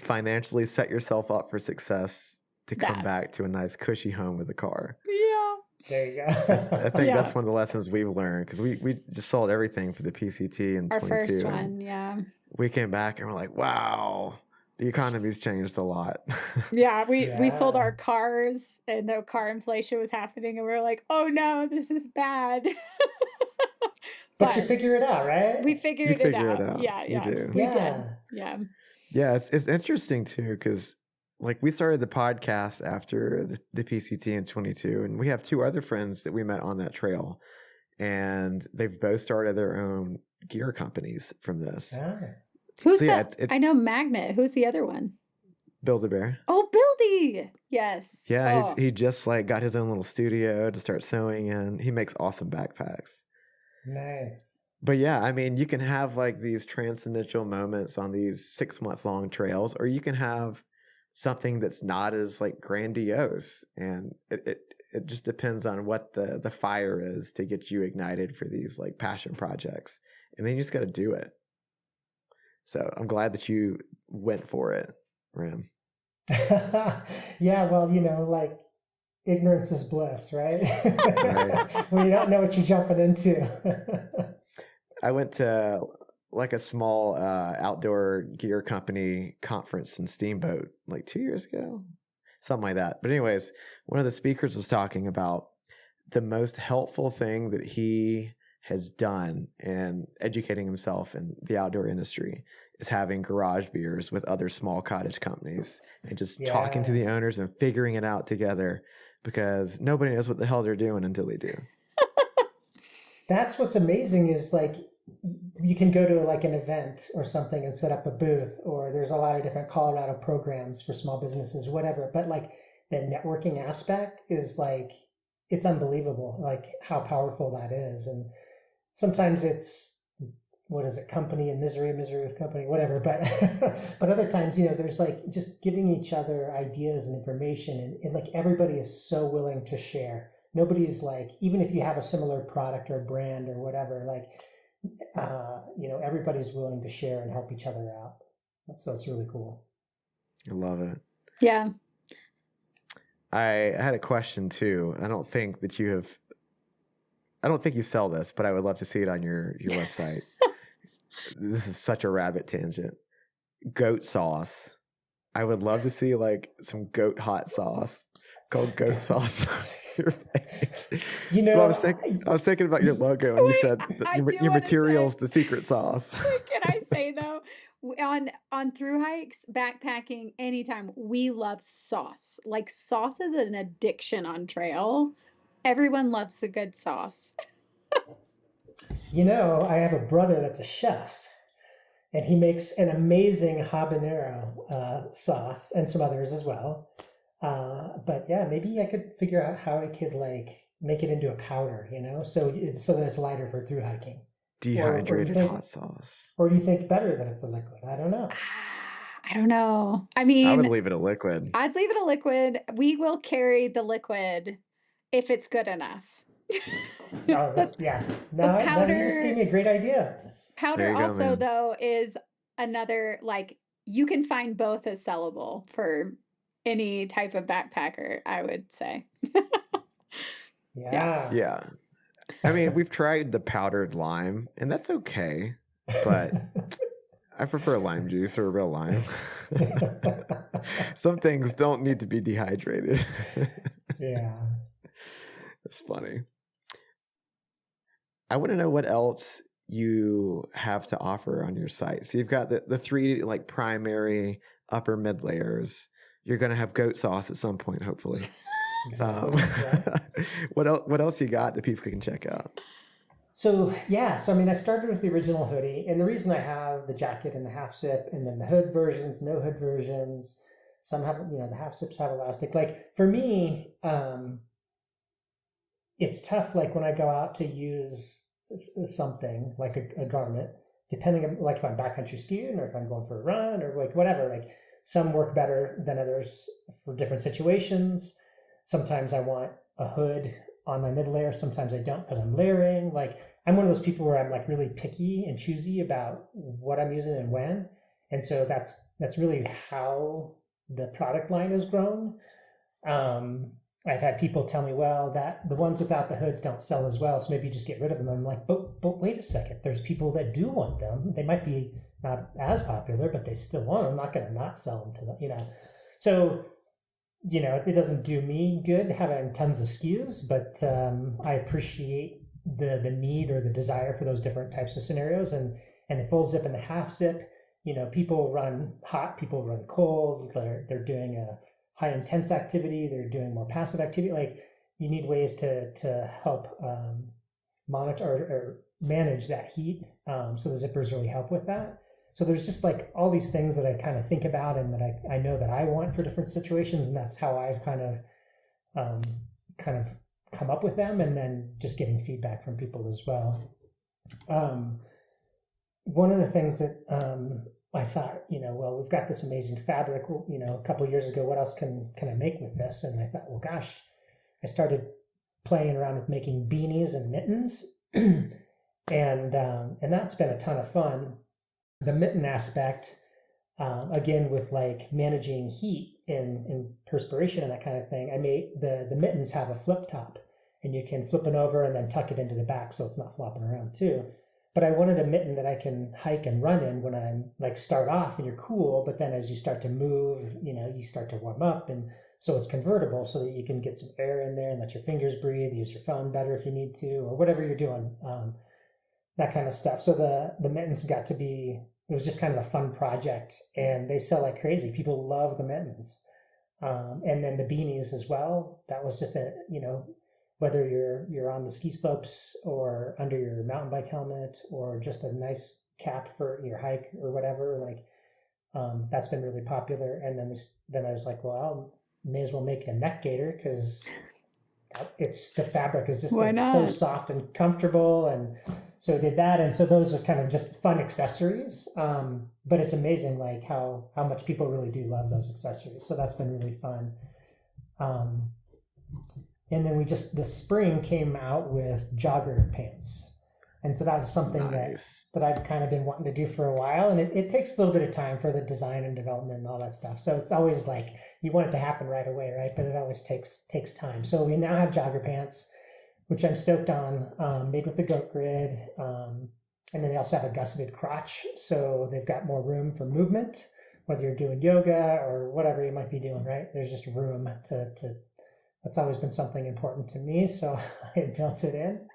financially set yourself up for success to come back to a nice cushy home with a car. Yeah. There you go. I think that's one of the lessons we've learned, because we just sold everything for the PCT in 22. Our first one, yeah. We came back and we're like, wow, The economy's changed a lot. Yeah, we sold Yeah. our cars and the car inflation was happening and we were like, oh no, this is bad. But you figure it out, right? We You figured it figure it out. out. Yeah, You yeah. do. We Yeah. did. Yeah. Yeah, it's interesting too, because like we started the podcast after the PCT in 22, and we have two other friends that we met on that trail, and they've both started their own gear companies from this. Ah. Who's So, yeah, the, it's I know Magnet. Who's the other one? Build-A-Bear. Oh, Buildy. Yes. Yeah, Oh. he just like got his own little studio to start sewing in. He makes awesome backpacks. Nice. But yeah, I mean, you can have like these transcendental moments on these 6-month long trails, or you can have something that's not as like grandiose, and it just depends on what the fire is to get you ignited for these like passion projects, and then you just got to do it. So I'm glad that you went for it, Ram. Yeah, well, like ignorance is bliss, right? Right. When you don't know what you're jumping into. I went to like a small outdoor gear company conference in Steamboat like 2 years ago, something like that. But anyways, one of the speakers was talking about the most helpful thing that he has done in educating himself in the outdoor industry is having garage beers with other small cottage companies and just talking to the owners and figuring it out together, because nobody knows what the hell they're doing until they do. That's what's amazing is like you can go to like an event or something and set up a booth, or there's a lot of different Colorado programs for small businesses, whatever. But like the networking aspect is like, it's unbelievable, like how powerful that is. And sometimes it's, what is it, company and misery with company, whatever. But other times, there's like just giving each other ideas and information, and like everybody is so willing to share. Nobody's like, even if you have a similar product or brand or whatever, like, everybody's willing to share and help each other out. So it's really cool. I love it. Yeah. I had a question too. I don't think you sell this, but I would love to see it on your website. This is such a rabbit tangent. Goat sauce. I would love to see like some goat hot sauce called goat sauce on your page. Well, I was thinking about your logo, and you said that your material's the secret sauce. Can I say though, on through hikes, backpacking, anytime, we love sauce. Like sauce is an addiction on trail. Everyone loves a good sauce. I have a brother that's a chef, and he makes an amazing habanero sauce and some others as well. But yeah, maybe I could figure out how I could like make it into a powder, so that it's lighter for through hiking. Dehydrated hot sauce. Or do you think better that it's a liquid? I don't know. I don't know. I mean, I would leave it a liquid. I'd leave it a liquid. We will carry the liquid if it's good enough. Yeah. No, powder, you just gave me a great idea. Powder also, though, is another, like, you can find both as sellable for any type of backpacker, I would say. Yeah. I mean, we've tried the powdered lime, and that's okay, but I prefer lime juice or real lime. Some things don't need to be dehydrated. Yeah. That's funny. I want to know what else you have to offer on your site. So you've got the 3 like primary upper mid layers. You're going to have goat sauce at some point, hopefully. Exactly. What else you got that people can check out? So I mean, I started with the original hoodie, and the reason I have the jacket and the half zip, and then the hood versions, no hood versions. Some have, the half zips have elastic. Like for me, it's tough. Like when I go out to use something like a garment, depending on like if I'm backcountry skiing or if I'm going for a run or like whatever, like some work better than others for different situations. Sometimes I want a hood on my mid layer. Sometimes I don't because I'm layering. Like I'm one of those people where I'm like really picky and choosy about what I'm using and when. And so that's really how the product line has grown. I've had people tell me, well, that the ones without the hoods don't sell as well, so maybe you just get rid of them. I'm like, but wait a second. There's people that do want them. They might be not as popular, but they still want them. I'm not going to not sell them to them, you know. So, you know, it doesn't do me good having tons of SKUs, but I appreciate the need or the desire for those different types of scenarios. And the full zip and the half zip, you know, people run hot, people run cold, they're doing a high intense activity, they're doing more passive activity. Like, you need ways to help monitor or manage that heat. So the zippers really help with that. So there's just like all these things that I kind of think about and that I know that I want for different situations. And that's how I've kind of come up with them, and then just getting feedback from people as well. One of the things that I thought, you know, well, we've got this amazing fabric, you know, a couple of years ago, what else can I make with this? And I thought, well, gosh, I started playing around with making beanies and mittens. and that's been a ton of fun. The mitten aspect, again, with like managing heat and perspiration and that kind of thing, I made the mittens have a flip top, and you can flip it over and then tuck it into the back so it's not flopping around too. But I wanted a mitten that I can hike and run in when I'm like start off and you're cool, but then as you start to move, you know, you start to warm up, and so it's convertible so that you can get some air in there and let your fingers breathe, use your phone better if you need to, or whatever you're doing, that kind of stuff. So the mittens got to be, it was just kind of a fun project, and they sell like crazy. People love the mittens. And then the beanies as well. That was just a, you know, whether you're on the ski slopes or under your mountain bike helmet or just a nice cap for your hike or whatever, like that's been really popular. And then I was like, well, I may as well make a neck gaiter, because it's the fabric is just so soft and comfortable, and so I did that. And so those are kind of just fun accessories, but it's amazing like how much people really do love those accessories. So that's been really fun. And then this spring came out with jogger pants. And so that was something that I've kind of been wanting to do for a while. And it takes a little bit of time for the design and development and all that stuff. So it's always like, you want it to happen right away, right? But it always takes time. So we now have jogger pants, which I'm stoked on, made with the GOATgrid. And then they also have a gusseted crotch. So they've got more room for movement, whether you're doing yoga or whatever you might be doing, right? There's just room to that's always been something important to me, so I built it in.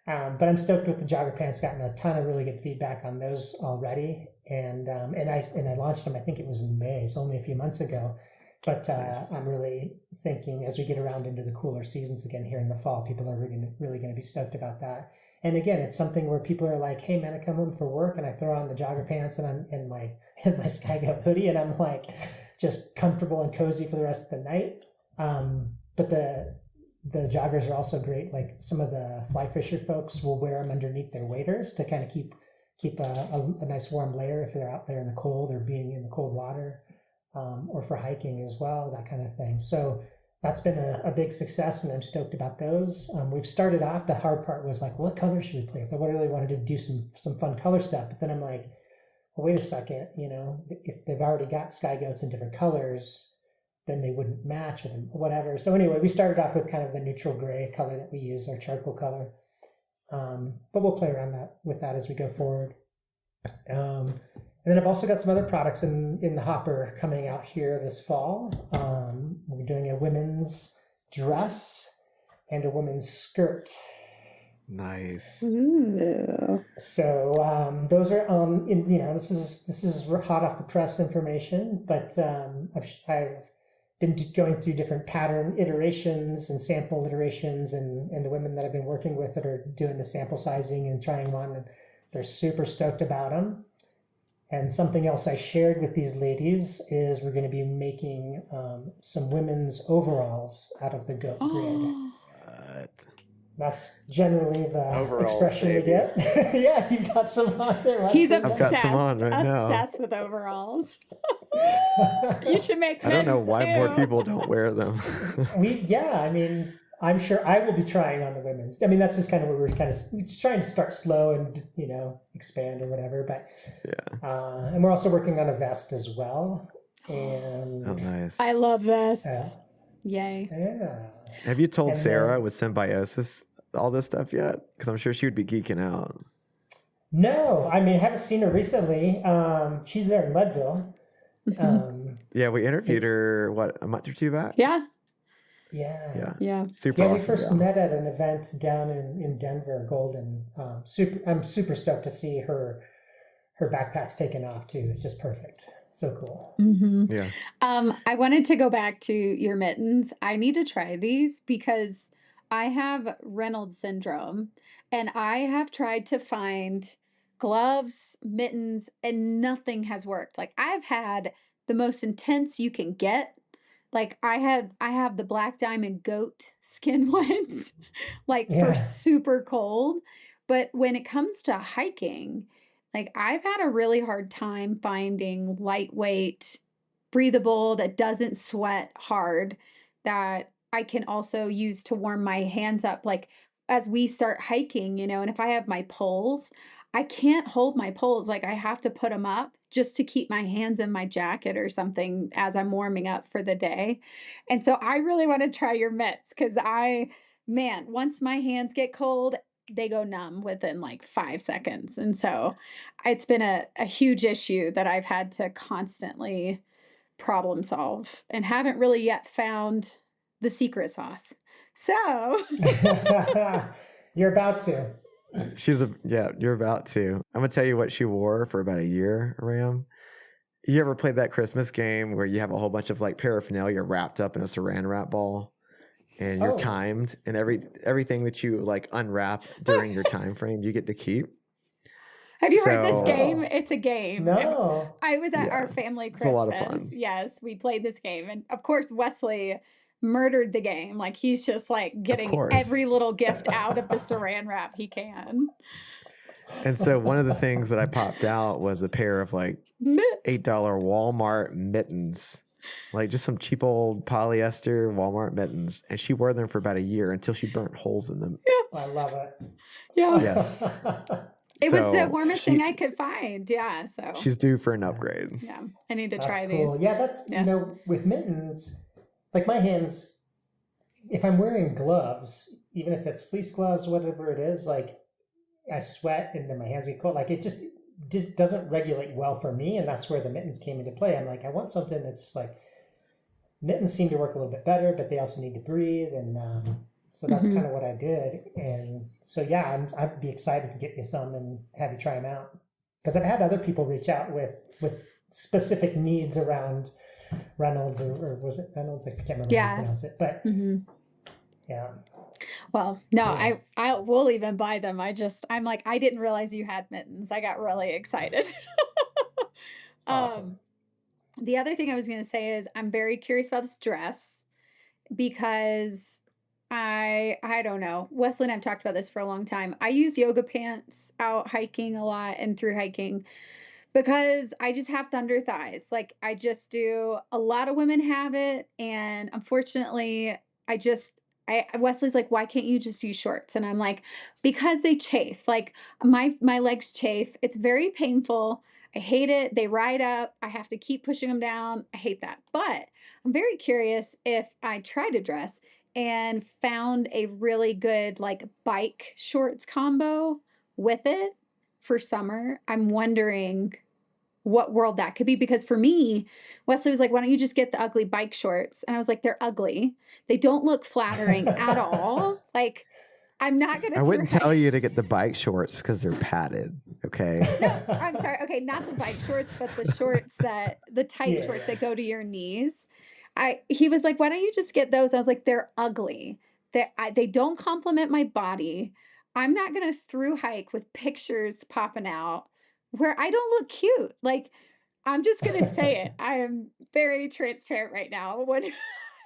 But I'm stoked with the jogger pants. Gotten a ton of really good feedback on those already, and I launched them. I think it was in May, so only a few months ago. But nice. I'm really thinking as we get around into the cooler seasons again here in the fall, people are really going to be stoked about that. And again, it's something where people are like, "Hey, man, I come home for work and I throw on the jogger pants and I'm in my SkyGOAT hoodie, and I'm like just comfortable and cozy for the rest of the night." But the joggers are also great. Like some of the fly fisher folks will wear them underneath their waders to kind of keep a nice warm layer if they're out there in the cold or being in the cold water, or for hiking as well, that kind of thing. So that's been a big success, and I'm stoked about those. We've started off, the hard part was like, what color should we play with? I really wanted to do some fun color stuff, but then I'm like, well, wait a second, you know, if they've already got SkyGOATs in different colors, then they wouldn't match or whatever. So anyway, we started off with kind of the neutral gray color that we use, our charcoal color. But we'll play around with that as we go forward. And then I've also got some other products in the hopper coming out here this fall. We're doing a women's dress and a women's skirt. Nice. Ooh. So those are this is hot off the press information, but I've been going through different pattern iterations and sample iterations, and the women that I've been working with that are doing the sample sizing and trying them on, and they're super stoked about them. And something else I shared with these ladies is we're going to be making some women's overalls out of the GOATgrid. What? That's generally the Overalls, expression we get. Yeah, you've got some on there. He's I've got some on right now. obsessed with overalls. You should make I don't know mittens, why too. more people don't wear them. I mean, I'm sure I will be trying on the women's. I mean, that's just kind of where we're kind of trying to start slow and, you know, expand or whatever. But yeah. And we're also working on a vest as well. And oh, nice. I love vests. Yay. Yeah. Have you told Sarah with Symbiosis all this stuff yet? Because I'm sure she would be geeking out. No, I mean, I haven't seen her recently. She's there in Leadville. Yeah, we interviewed her, what, a month or two back? Yeah. Yeah. Super Yeah, awesome we first gal. met at an event down in Denver, Golden. I'm super stoked to see her backpack's taken off too. It's just perfect. So cool. Yeah. I wanted to go back to your mittens. I need to try these because I have Reynolds syndrome and I have tried to find gloves, mittens, and nothing has worked. Like I've had the most intense you can get. Like I have the black diamond goat skin ones, like for Yeah. super cold. But when it comes to hiking, like I've had a really hard time finding lightweight, breathable, that doesn't sweat hard, that I can also use to warm my hands up. Like as we start hiking, and if I have my poles, I can't hold my poles. Like I have to put them up just to keep my hands in my jacket or something as I'm warming up for the day. And so I really want to try your mitts because man, once my hands get cold, they go numb within like 5 seconds. And so it's been a huge issue that I've had to constantly problem solve and haven't really yet found the secret sauce. So You're about to. You're about to. I'm gonna tell you what she wore for about a year, Ram. You ever played that Christmas game where you have a whole bunch of like paraphernalia wrapped up in a saran wrap ball and you're timed, and everything that you like unwrap during your time frame you get to keep? have you heard this game? It's a game. No. I was at our family It's a lot of Christmas. fun. Yes, we played this game. And of course, Wesley murdered the game. Like he's just like getting course. every little gift out of the saran wrap he can. And so one of the things that I popped out was a pair of like $8 Walmart mittens, like just some cheap old polyester Walmart mittens. And she wore them for about a year until she burnt holes in them. I love it. Yeah. Yes. It was the warmest thing I could find. Yeah. So she's due for an upgrade. yeah, I need to That's try cool. these. Yeah, that's, with mittens, like my hands, if I'm wearing gloves, even if it's fleece gloves, whatever it is, like I sweat and then my hands get cold. Like it just doesn't regulate well for me. And that's where the mittens came into play. I'm like, I want something that's just like, mittens seem to work a little bit better, but they also need to breathe. And so that's kind of what I did. And so, yeah, I'd be excited to get you some and have you try them out. Because I've had other people reach out with specific needs around Reynolds or was it Reynolds? I can't remember how to pronounce it. But yeah. Well, no, I will even buy them. I'm like, I didn't realize you had mittens. I got really excited. Awesome. The other thing I was going to say is I'm very curious about this dress because I don't know. Wesley and I've talked about this for a long time. I use yoga pants out hiking a lot and through hiking because I just have thunder thighs. Like I just do. A lot of women have it, and unfortunately, Wesley's like, why can't you just use shorts? And I'm like, because they chafe. Like my legs chafe. It's very painful. I hate it. They ride up. I have to keep pushing them down. I hate that. But I'm very curious if I tried a dress and found a really good like bike shorts combo with it for summer. I'm wondering what world that could be, because for me, Wesley was like, why don't you just get the ugly bike shorts? And I was like, they're ugly. They don't look flattering at all. Like, I'm not going to. I wouldn't tell you to get the bike shorts because they're padded. Okay. No, I'm sorry. Okay. Not the bike shorts, but the shorts the tight shorts that go to your knees. He was like, why don't you just get those? I was like, they're ugly. They don't compliment my body. I'm not going to through hike with pictures popping out where I don't look cute. Like, I'm just going to say it. I am very transparent right now. When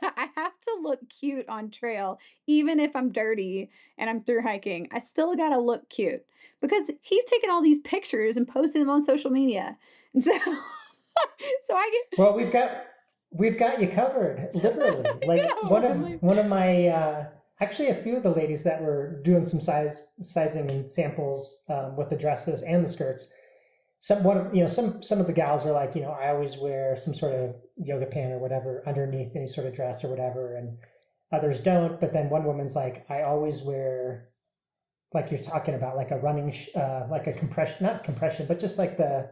I have to look cute on trail, even if I'm dirty and I'm through hiking, I still got to look cute because he's taking all these pictures and posting them on social media. And so, well, we've got you covered, literally. Like one of my actually a few of the ladies that were doing some sizing and samples with the dresses and the skirts. Some of the gals are like, I always wear some sort of yoga pant or whatever underneath any sort of dress or whatever, and others don't. But then one woman's like, I always wear like you're talking about, like a running, like a compression, not compression, but just like the,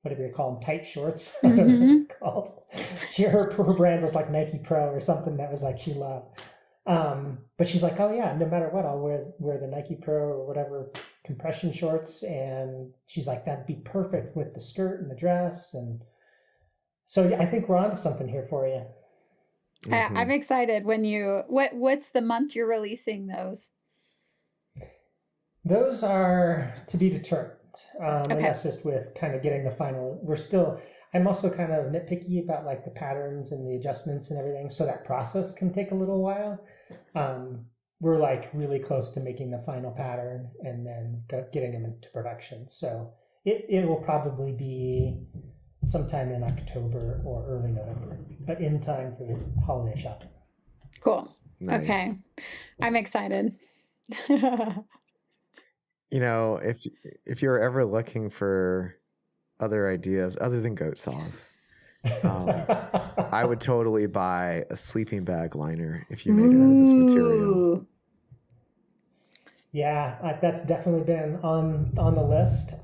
whatever you call them, tight shorts. I don't know what they're called. Her brand was like Nike Pro or something that was like she loved. But she's like, oh yeah, no matter what, I'll wear the Nike Pro or whatever compression shorts. And she's like, that'd be perfect with the skirt and the dress. And so yeah, I think we're onto something here for you. I'm excited when what's the month you're releasing those? Those are to be determined. And that's just with kind of getting the final, I'm also kind of nitpicky about like the patterns and the adjustments and everything. So that process can take a little while. We're like really close to making the final pattern and then getting them into production. So it will probably be sometime in October or early November, but in time for the holiday shopping. Cool. Nice. Okay. I'm excited. You know, if you're ever looking for other ideas other than goat sauce, I would totally buy a sleeping bag liner if you made it out of this material. Yeah, that's definitely been on the list.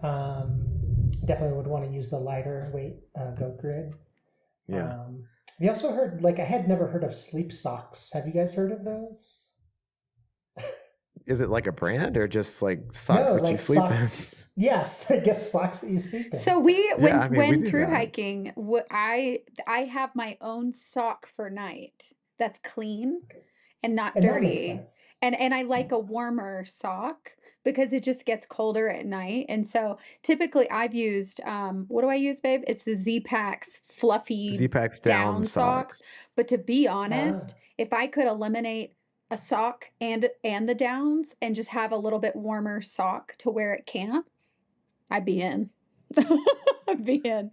Definitely would want to use the lighter weight GOATgrid. Yeah. We also heard, like, I had never heard of sleep socks. Have you guys heard of those? Is it like a brand or just like socks that you sleep in? Yes, I guess socks that you sleep in. So we through hiking, I have my own sock for night that's clean and not dirty. That makes sense. And I like a warmer sock because it just gets colder at night. And so typically I've used what do I use, babe? It's the Z-Packs fluffy Z-Packs down socks. But to be honest, if I could eliminate a sock and the downs and just have a little bit warmer sock to wear at camp, I'd be in. I'd be in.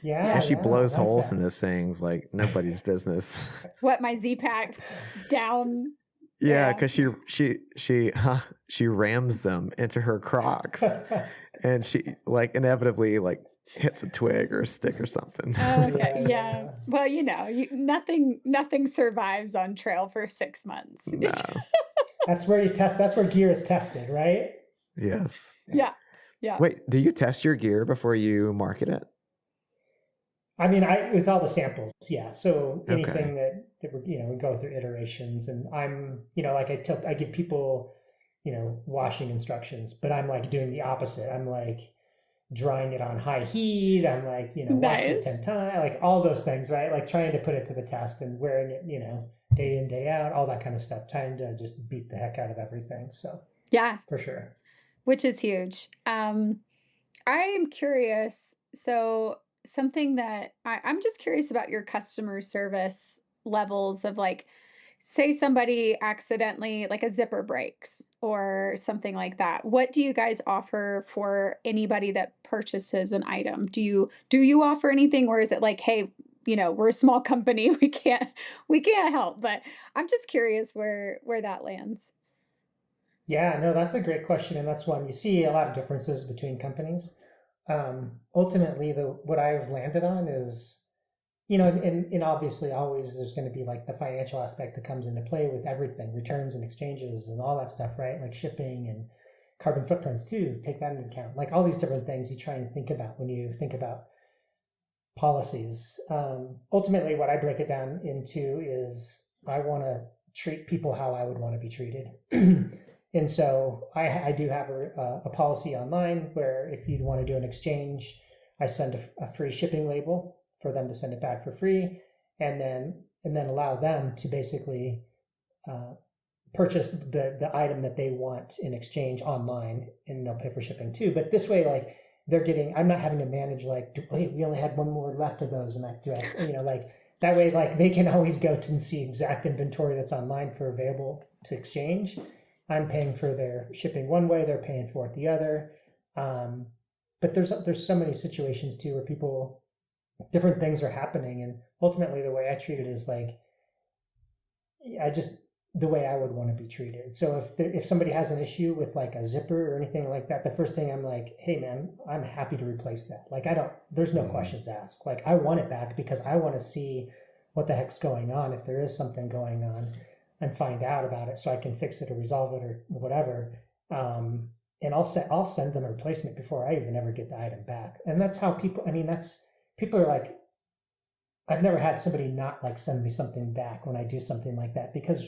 Yeah. And she blows holes in those things like nobody's business. What, my Z-Pack down? Yeah, because she rams them into her Crocs, and she like inevitably like hits a twig or a stick or something. Okay, yeah. Well, you know, nothing survives on trail for 6 months. No. That's where that's where gear is tested, right? Yes. Yeah. Yeah. Wait, do you test your gear before you market it? I mean, with all the samples, yeah. So anything that we go through iterations, and I'm, like I give people, washing instructions, but I'm like doing the opposite. I'm like drying it on high heat. I'm like, washing it 10 times, like all those things, right? Like trying to put it to the test and wearing it, day in, day out, all that kind of stuff, trying to just beat the heck out of everything. So yeah, for sure. Which is huge. I am curious. So something that I'm just curious about your customer service levels of, like, say somebody accidentally, like a zipper breaks or something like that. What do you guys offer for anybody that purchases an item? Do you offer anything, or is it like, hey, we're a small company, we can't help? But I'm just curious where that lands. Yeah, no, that's a great question. And that's one you see a lot of differences between companies. Ultimately, what I've landed on is, and obviously always there's going to be like the financial aspect that comes into play with everything, returns and exchanges and all that stuff, right? Like shipping and carbon footprints too, take that into account. Like all these different things you try and think about when you think about policies. Ultimately, what I break it down into is I want to treat people how I would want to be treated. And so I do have a policy online where if you'd want to do an exchange, I send a free shipping label for them to send it back for free, and then allow them to basically purchase the item that they want in exchange online, and they'll pay for shipping too. But this way, like I'm not having to manage like, wait, we only had one more left of those, and like that way, like they can always go to and see exact inventory that's online for available to exchange. I'm paying for their shipping one way, they're paying for it the other. But there's so many situations too where different things are happening, and ultimately the way I treat it is like, the way I would want to be treated. So if somebody has an issue with like a zipper or anything like that, the first thing I'm like, hey man, I'm happy to replace that. Like there's no questions asked. Like I want it back because I want to see what the heck's going on, if there is something going on, and find out about it so I can fix it or resolve it or whatever. And I'll send them a replacement before I even ever get the item back. And that's how people, people are like, I've never had somebody not like send me something back when I do something like that, because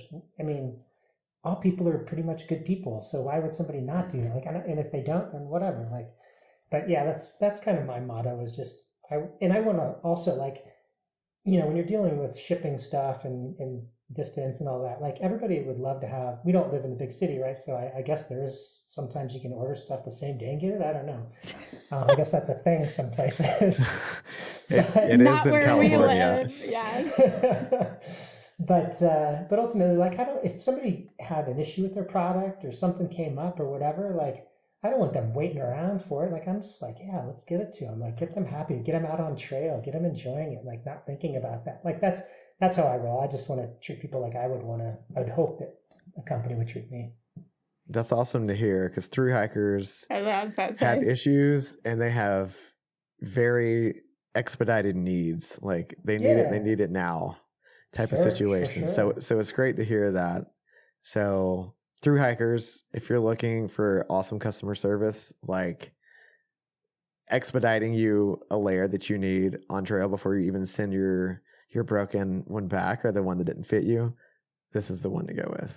all people are pretty much good people. So why would somebody not do that? Like, and if they don't, then whatever. Like, but yeah, that's kind of my motto, is just, I want to also, like, when you're dealing with shipping stuff and distance and all that, like, everybody would love to have, we don't live in a big city, right? So I guess there is, sometimes you can order stuff the same day and get it. I don't know. I guess that's a thing some places. It not is in where California. we live. Yes. But ultimately, like, if somebody had an issue with their product or something came up or whatever, like, I don't want them waiting around for it. Like, I'm just like, yeah, let's get it to them. Like, get them happy, get them out on trail, get them enjoying it, like, not thinking about that. Like, that's how I roll. I just want to treat people like I would hope that a company would treat me. That's awesome to hear, because thru hikers have issues, and they have very expedited needs. Like, they need it now type of situation. Sure. So it's great to hear that. So thru hikers, if you're looking for awesome customer service, like expediting you a layer that you need on trail before you even send your broken one back, or the one that didn't fit you, this is the one to go with.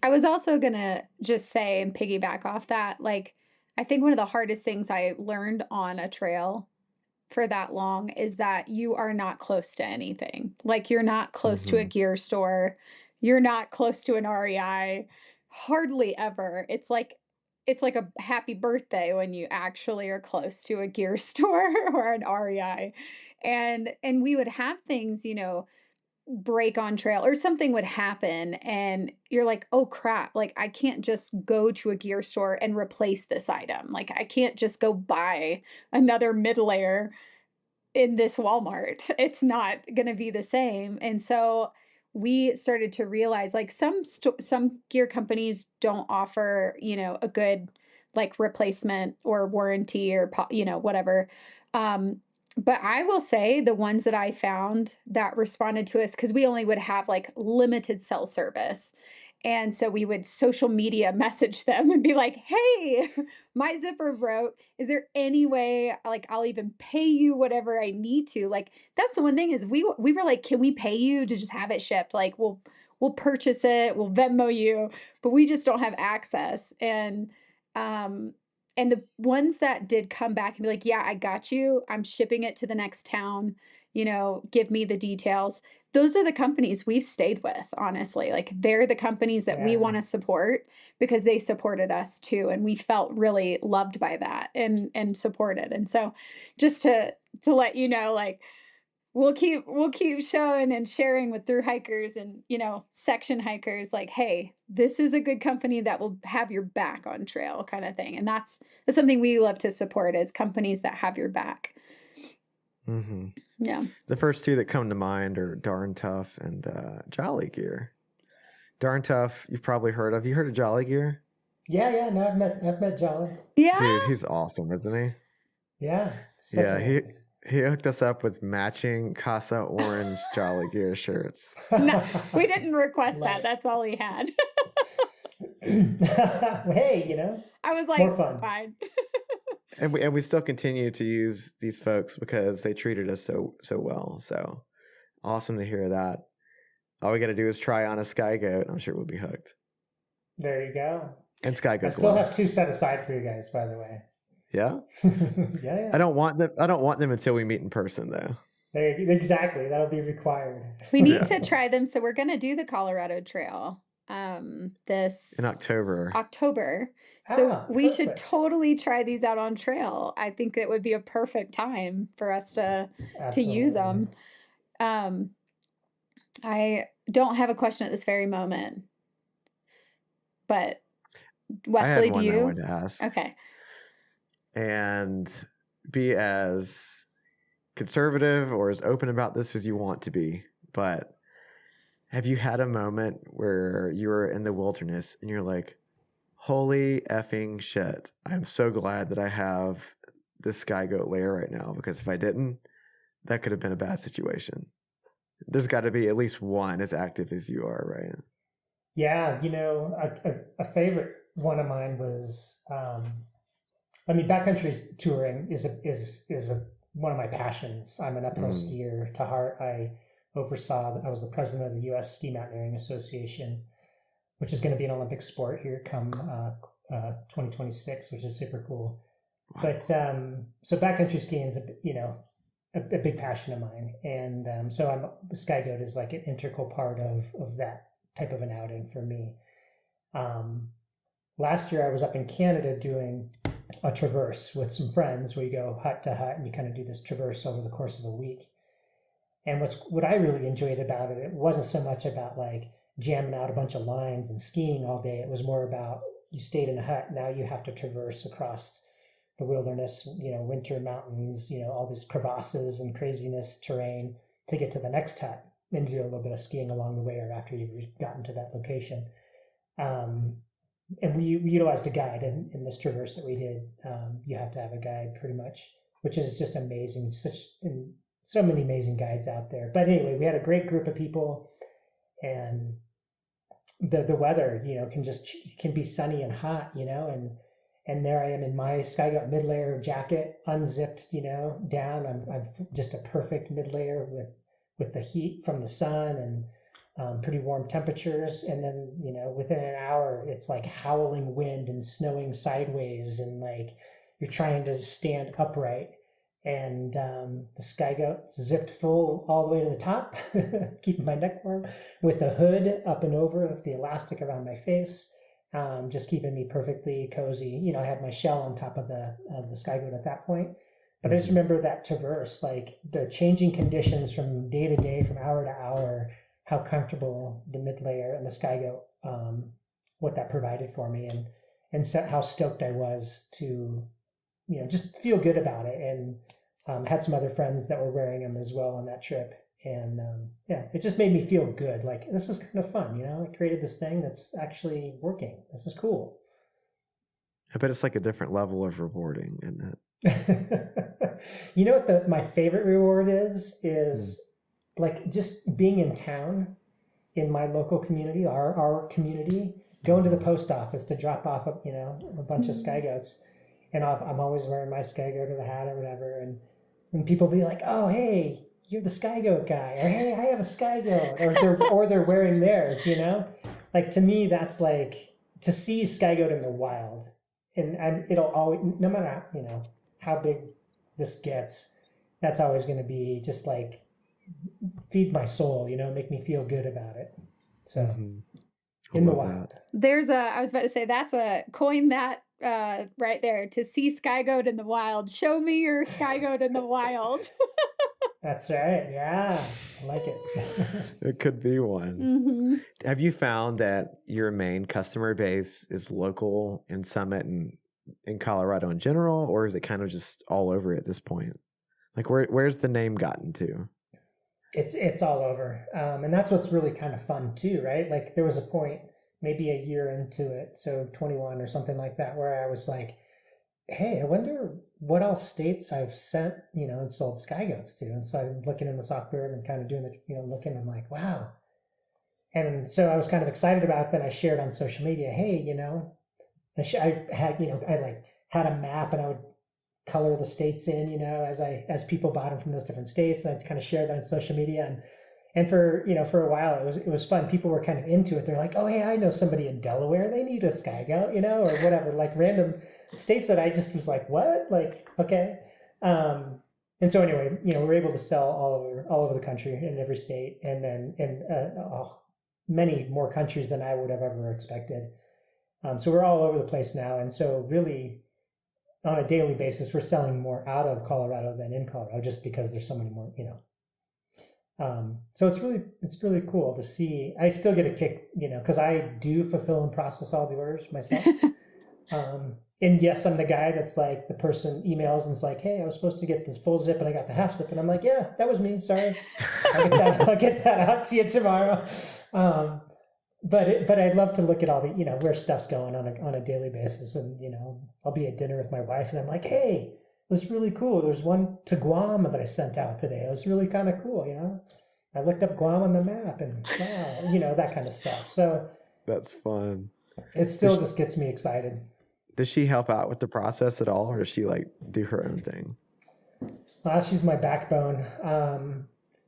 I was also going to just say and piggyback off that, like, I think one of the hardest things I learned on a trail for that long is that you are not close to anything. Like, you're not close to a gear store. You're not close to an REI. Hardly ever. It's like a happy birthday when you actually are close to a gear store or an REI. And we would have things, break on trail, or something would happen and you're like, oh crap, like, I can't just go to a gear store and replace this item. Like, I can't just go buy another mid layer in this Walmart. It's not going to be the same. And so we started to realize, like, some gear companies don't offer, a good, like, replacement or warranty or whatever. But I will say the ones that I found that responded to us, because we only would have like limited cell service. And so we would social media message them and be like, hey, my zipper broke. Is there any way, like, I'll even pay you whatever I need to? Like, that's the one thing, is we were like, can we pay you to just have it shipped? Like, we'll purchase it, we'll Venmo you, but we just don't have access. And the ones that did come back and be like, yeah, I got you, I'm shipping it to the next town, give me the details. Those are the companies we've stayed with, honestly. Like, they're the companies that we want to support, because they supported us too. And we felt really loved by that and supported. And so just to let you know, like, we'll keep showing and sharing with thru hikers and, section hikers, like, hey, this is a good company that will have your back on trail, kind of thing. And that's something we love to support, is companies that have your back. Mm-hmm. Yeah. The first two that come to mind are Darn Tough and Jolly Gear. Darn Tough, you've probably heard of. You heard of Jolly Gear? Yeah. No, I've met Jolly. Yeah. Dude, he's awesome, isn't he? Yeah. He hooked us up with matching Casa Orange Jolly Gear shirts. No, we didn't request that. That's all he had. Hey, I was like, more fun. Fine. And we still continue to use these folks because they treated us so well. So awesome to hear that. All we got to do is try on a SkyGOAT. I'm sure we'll be hooked. There you go. And SkyGOAT. I still have 2 set aside for you guys, by the way. Yeah. Yeah. I don't want them until we meet in person, though. Exactly. That'll be required. We need to try them. So we're going to do the Colorado Trail this in October. So we should perfect. totally try these out on trail. I think it would be a perfect time for us to use them. I don't have a question at this very moment, but Wesley, do you? I wanted to ask. Okay. And be as conservative or as open about this as you want to be, but have you had a moment where you were in the wilderness and you're like, holy effing shit, I'm so glad that I have this SkyGOAT layer right now, because if I didn't, that could have been a bad situation? There's got to be at least one as active as you are, right? Yeah, a favorite one of mine was, backcountry touring is one of my passions. I'm an uphill skier to heart. I was the president of the U.S. Ski Mountaineering Association, which is going to be an Olympic sport here come 2026, which is super cool. Wow. But so backcountry skiing is a big passion of mine, and so SkyGOAT is like an integral part of that type of an outing for me. Last year I was up in Canada doing a traverse with some friends where you go hut to hut and you kind of do this traverse over the course of a week. And what I really enjoyed about it wasn't so much about like jamming out a bunch of lines and skiing all day. It was more about you stayed in a hut. Now you have to traverse across the wilderness, winter mountains, all these crevasses and craziness terrain to get to the next hut. Then you do a little bit of skiing along the way or after you've gotten to that location. And we utilized a guide in this traverse that we did. You have to have a guide pretty much, which is just amazing. So many amazing guides out there. But anyway, we had a great group of people, and the weather, can be sunny and hot, and there I am in my SkyGOAT mid-layer jacket, unzipped, down. I'm just a perfect mid-layer with the heat from the sun and pretty warm temperatures. And then, within an hour, it's like howling wind and snowing sideways, and like you're trying to stand upright. And the SkyGOAT zipped full all the way to the top, keeping my neck warm, with a hood up and over with the elastic around my face, just keeping me perfectly cozy. I had my shell on top of the SkyGOAT at that point. But I just remember that traverse, like the changing conditions from day to day, from hour to hour, how comfortable the mid-layer and the SkyGOAT, what that provided for me, and so how stoked I was to, just feel good about it. And had some other friends that were wearing them as well on that trip. And it just made me feel good. Like, this is kind of fun, I created this thing that's actually working. This is cool. I bet it's like a different level of rewarding, isn't it? You know what my favorite reward is like just being in town in my local community, our community, going to the post office to drop off a bunch of SkyGOATs, and I'm always wearing my SkyGOAT or the hat or whatever, and people be like, oh hey, you're the SkyGOAT guy, or hey, I have a SkyGOAT, or they're wearing theirs, like, to me that's like to see SkyGOAT in the wild. And it'll always, no matter how big this gets, that's always going to be just like feed my soul, make me feel good about it. So in the wild. I was about to say, that's a coin that right there, to see SkyGOAT in the wild. Show me your SkyGOAT in the wild. That's right. Yeah, I like it. It could be one. Mm-hmm. Have you found that your main customer base is local in Summit and in Colorado in general, or is it kind of just all over at this point? Like, where's the name gotten to? It's all over. And that's what's really kind of fun too, right? Like, there was a point maybe a year into it, so 21 or something like that, where I was like, hey, I wonder what else states I've sent, and sold SkyGOATs to. And so I'm looking in the software and kind of doing the, looking, and I'm like, wow. And so I was kind of excited about it. Then I shared on social media, hey, I had, I had a map, and I would color the states in, as people bought them from those different states. And I'd kind of share that on social media. And for a while, it was fun. People were kind of into it. They're like, oh, hey, I know somebody in Delaware. They need a SkyGOAT, or whatever, like random states that I just was like, what? Like, okay. And so anyway, we're able to sell all over the country, in every state, and then in many more countries than I would have ever expected. So we're all over the place now. And so really, on a daily basis, we're selling more out of Colorado than in Colorado, just because there's so many more, so it's really cool to see. I still get a kick, because I do fulfill and process all the orders myself. And yes, I'm the guy that's like, the person emails and it's like, hey, I was supposed to get this full zip and I got the half zip. And I'm like, yeah, that was me. Sorry. I'll get that out to you tomorrow. But I'd love to look at all the, where stuff's going on a daily basis. And, I'll be at dinner with my wife and I'm like, hey, it was really cool. There's one to Guam that I sent out today. It was really kind of cool, I looked up Guam on the map, and wow, that kind of stuff. So that's fun. It still just gets me excited. Does she help out with the process at all, or does she like do her own thing? She's my backbone.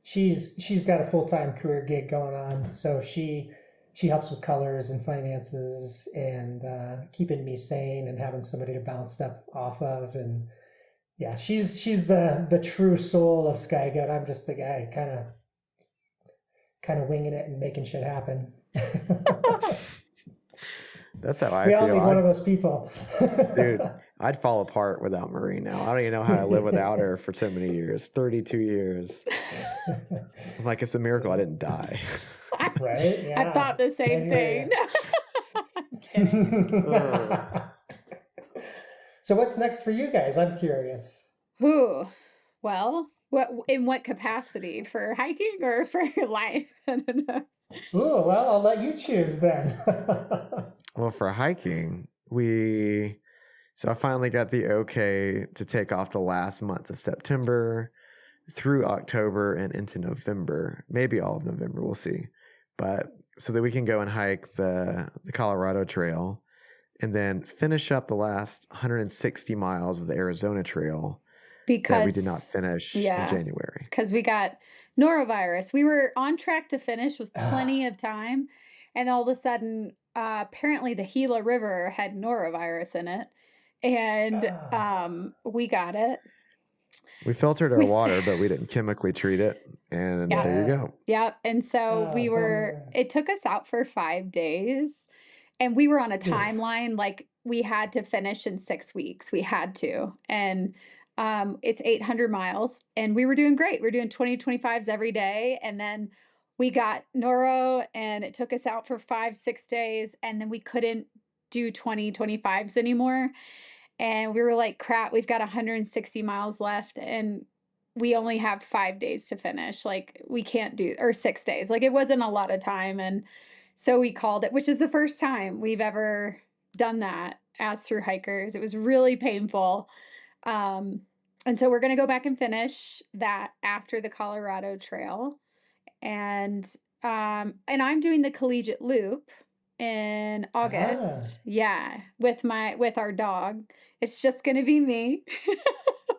She's got a full-time career gig going on, so she helps with colors and finances and keeping me sane and having somebody to bounce stuff off of. And yeah, she's the true soul of SkyGOAT. I'm just the guy kind of winging it and making shit happen. That's how I we feel. all need one of those people. Dude, I'd fall apart without Marie now. I don't even know how I live without her for so many years. 32 years. I'm like, it's a miracle I didn't die. Right? Yeah. I thought the same thing. I'm kidding. So what's next for you guys? I'm curious. Ooh, well, in what capacity? For hiking or for life? I don't know. Ooh, well, I'll let you choose then. Well, for hiking, so I finally got the okay to take off the last month of September through October and into November, maybe all of November, we'll see. But so that we can go and hike the Colorado Trail and then finish up the last 160 miles of the Arizona Trail that we did not finish in January. Because we got norovirus. We were on track to finish with plenty of time, and all of a sudden, apparently the Gila River had norovirus in it, and we got it. We filtered our water, but we didn't chemically treat it, and there you go. Yep. And so it took us out for 5 days, and we were on a timeline, like we had to finish in 6 weeks. We had to, and it's 800 miles, and we were doing great. We were doing 20-25s every day, and then we got noro, and it took us out for 5-6 days, and then we couldn't do 20-25s anymore. And we were like, crap, we've got 160 miles left, and we only have 5 days to finish. Like, we can't do, or 6 days. Like, it wasn't a lot of time. And so we called it, which is the first time we've ever done that as through hikers. It was really painful. And so we're going to go back and finish that after the Colorado Trail. And I'm doing the collegiate loop in August. Yeah, with our dog. It's just going to be me.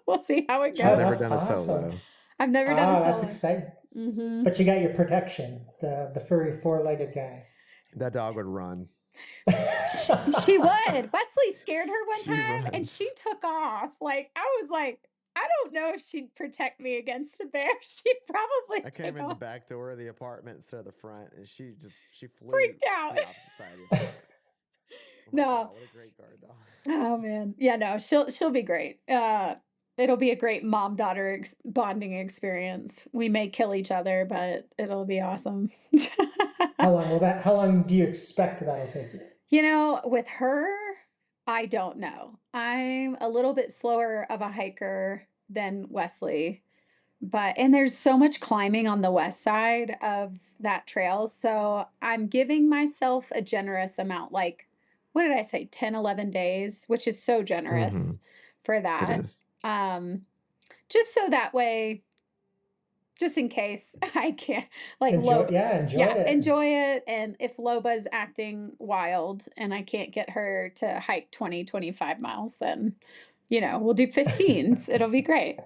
We'll see how it goes. I've never done a solo. I've never done a solo. That's exciting. Mm-hmm. But you got your protection, the furry 4-legged guy. That dog would run. She would. Wesley scared her one time, and she took off. Like, I was like, I don't know if she'd protect me against a bear. She probably I came in the back door of the apartment instead of the front, and she flew freaked out. To the opposite side of the no. God, what a great guard dog. Oh man. Yeah, no, she'll be great. It'll be a great mom-daughter bonding experience. We may kill each other, but it'll be awesome. How long do you expect that'll take you? You know, with her, I don't know. I'm a little bit slower of a hiker than Wesley, and there's so much climbing on the west side of that trail. So I'm giving myself a generous amount, like, what did I say? 10, 11 days, which is so generous for that. It is. Just so that way, just in case I can't, like, enjoy it. And if Loba's acting wild and I can't get her to hike 20-25 miles, then, we'll do 15s. It'll be great.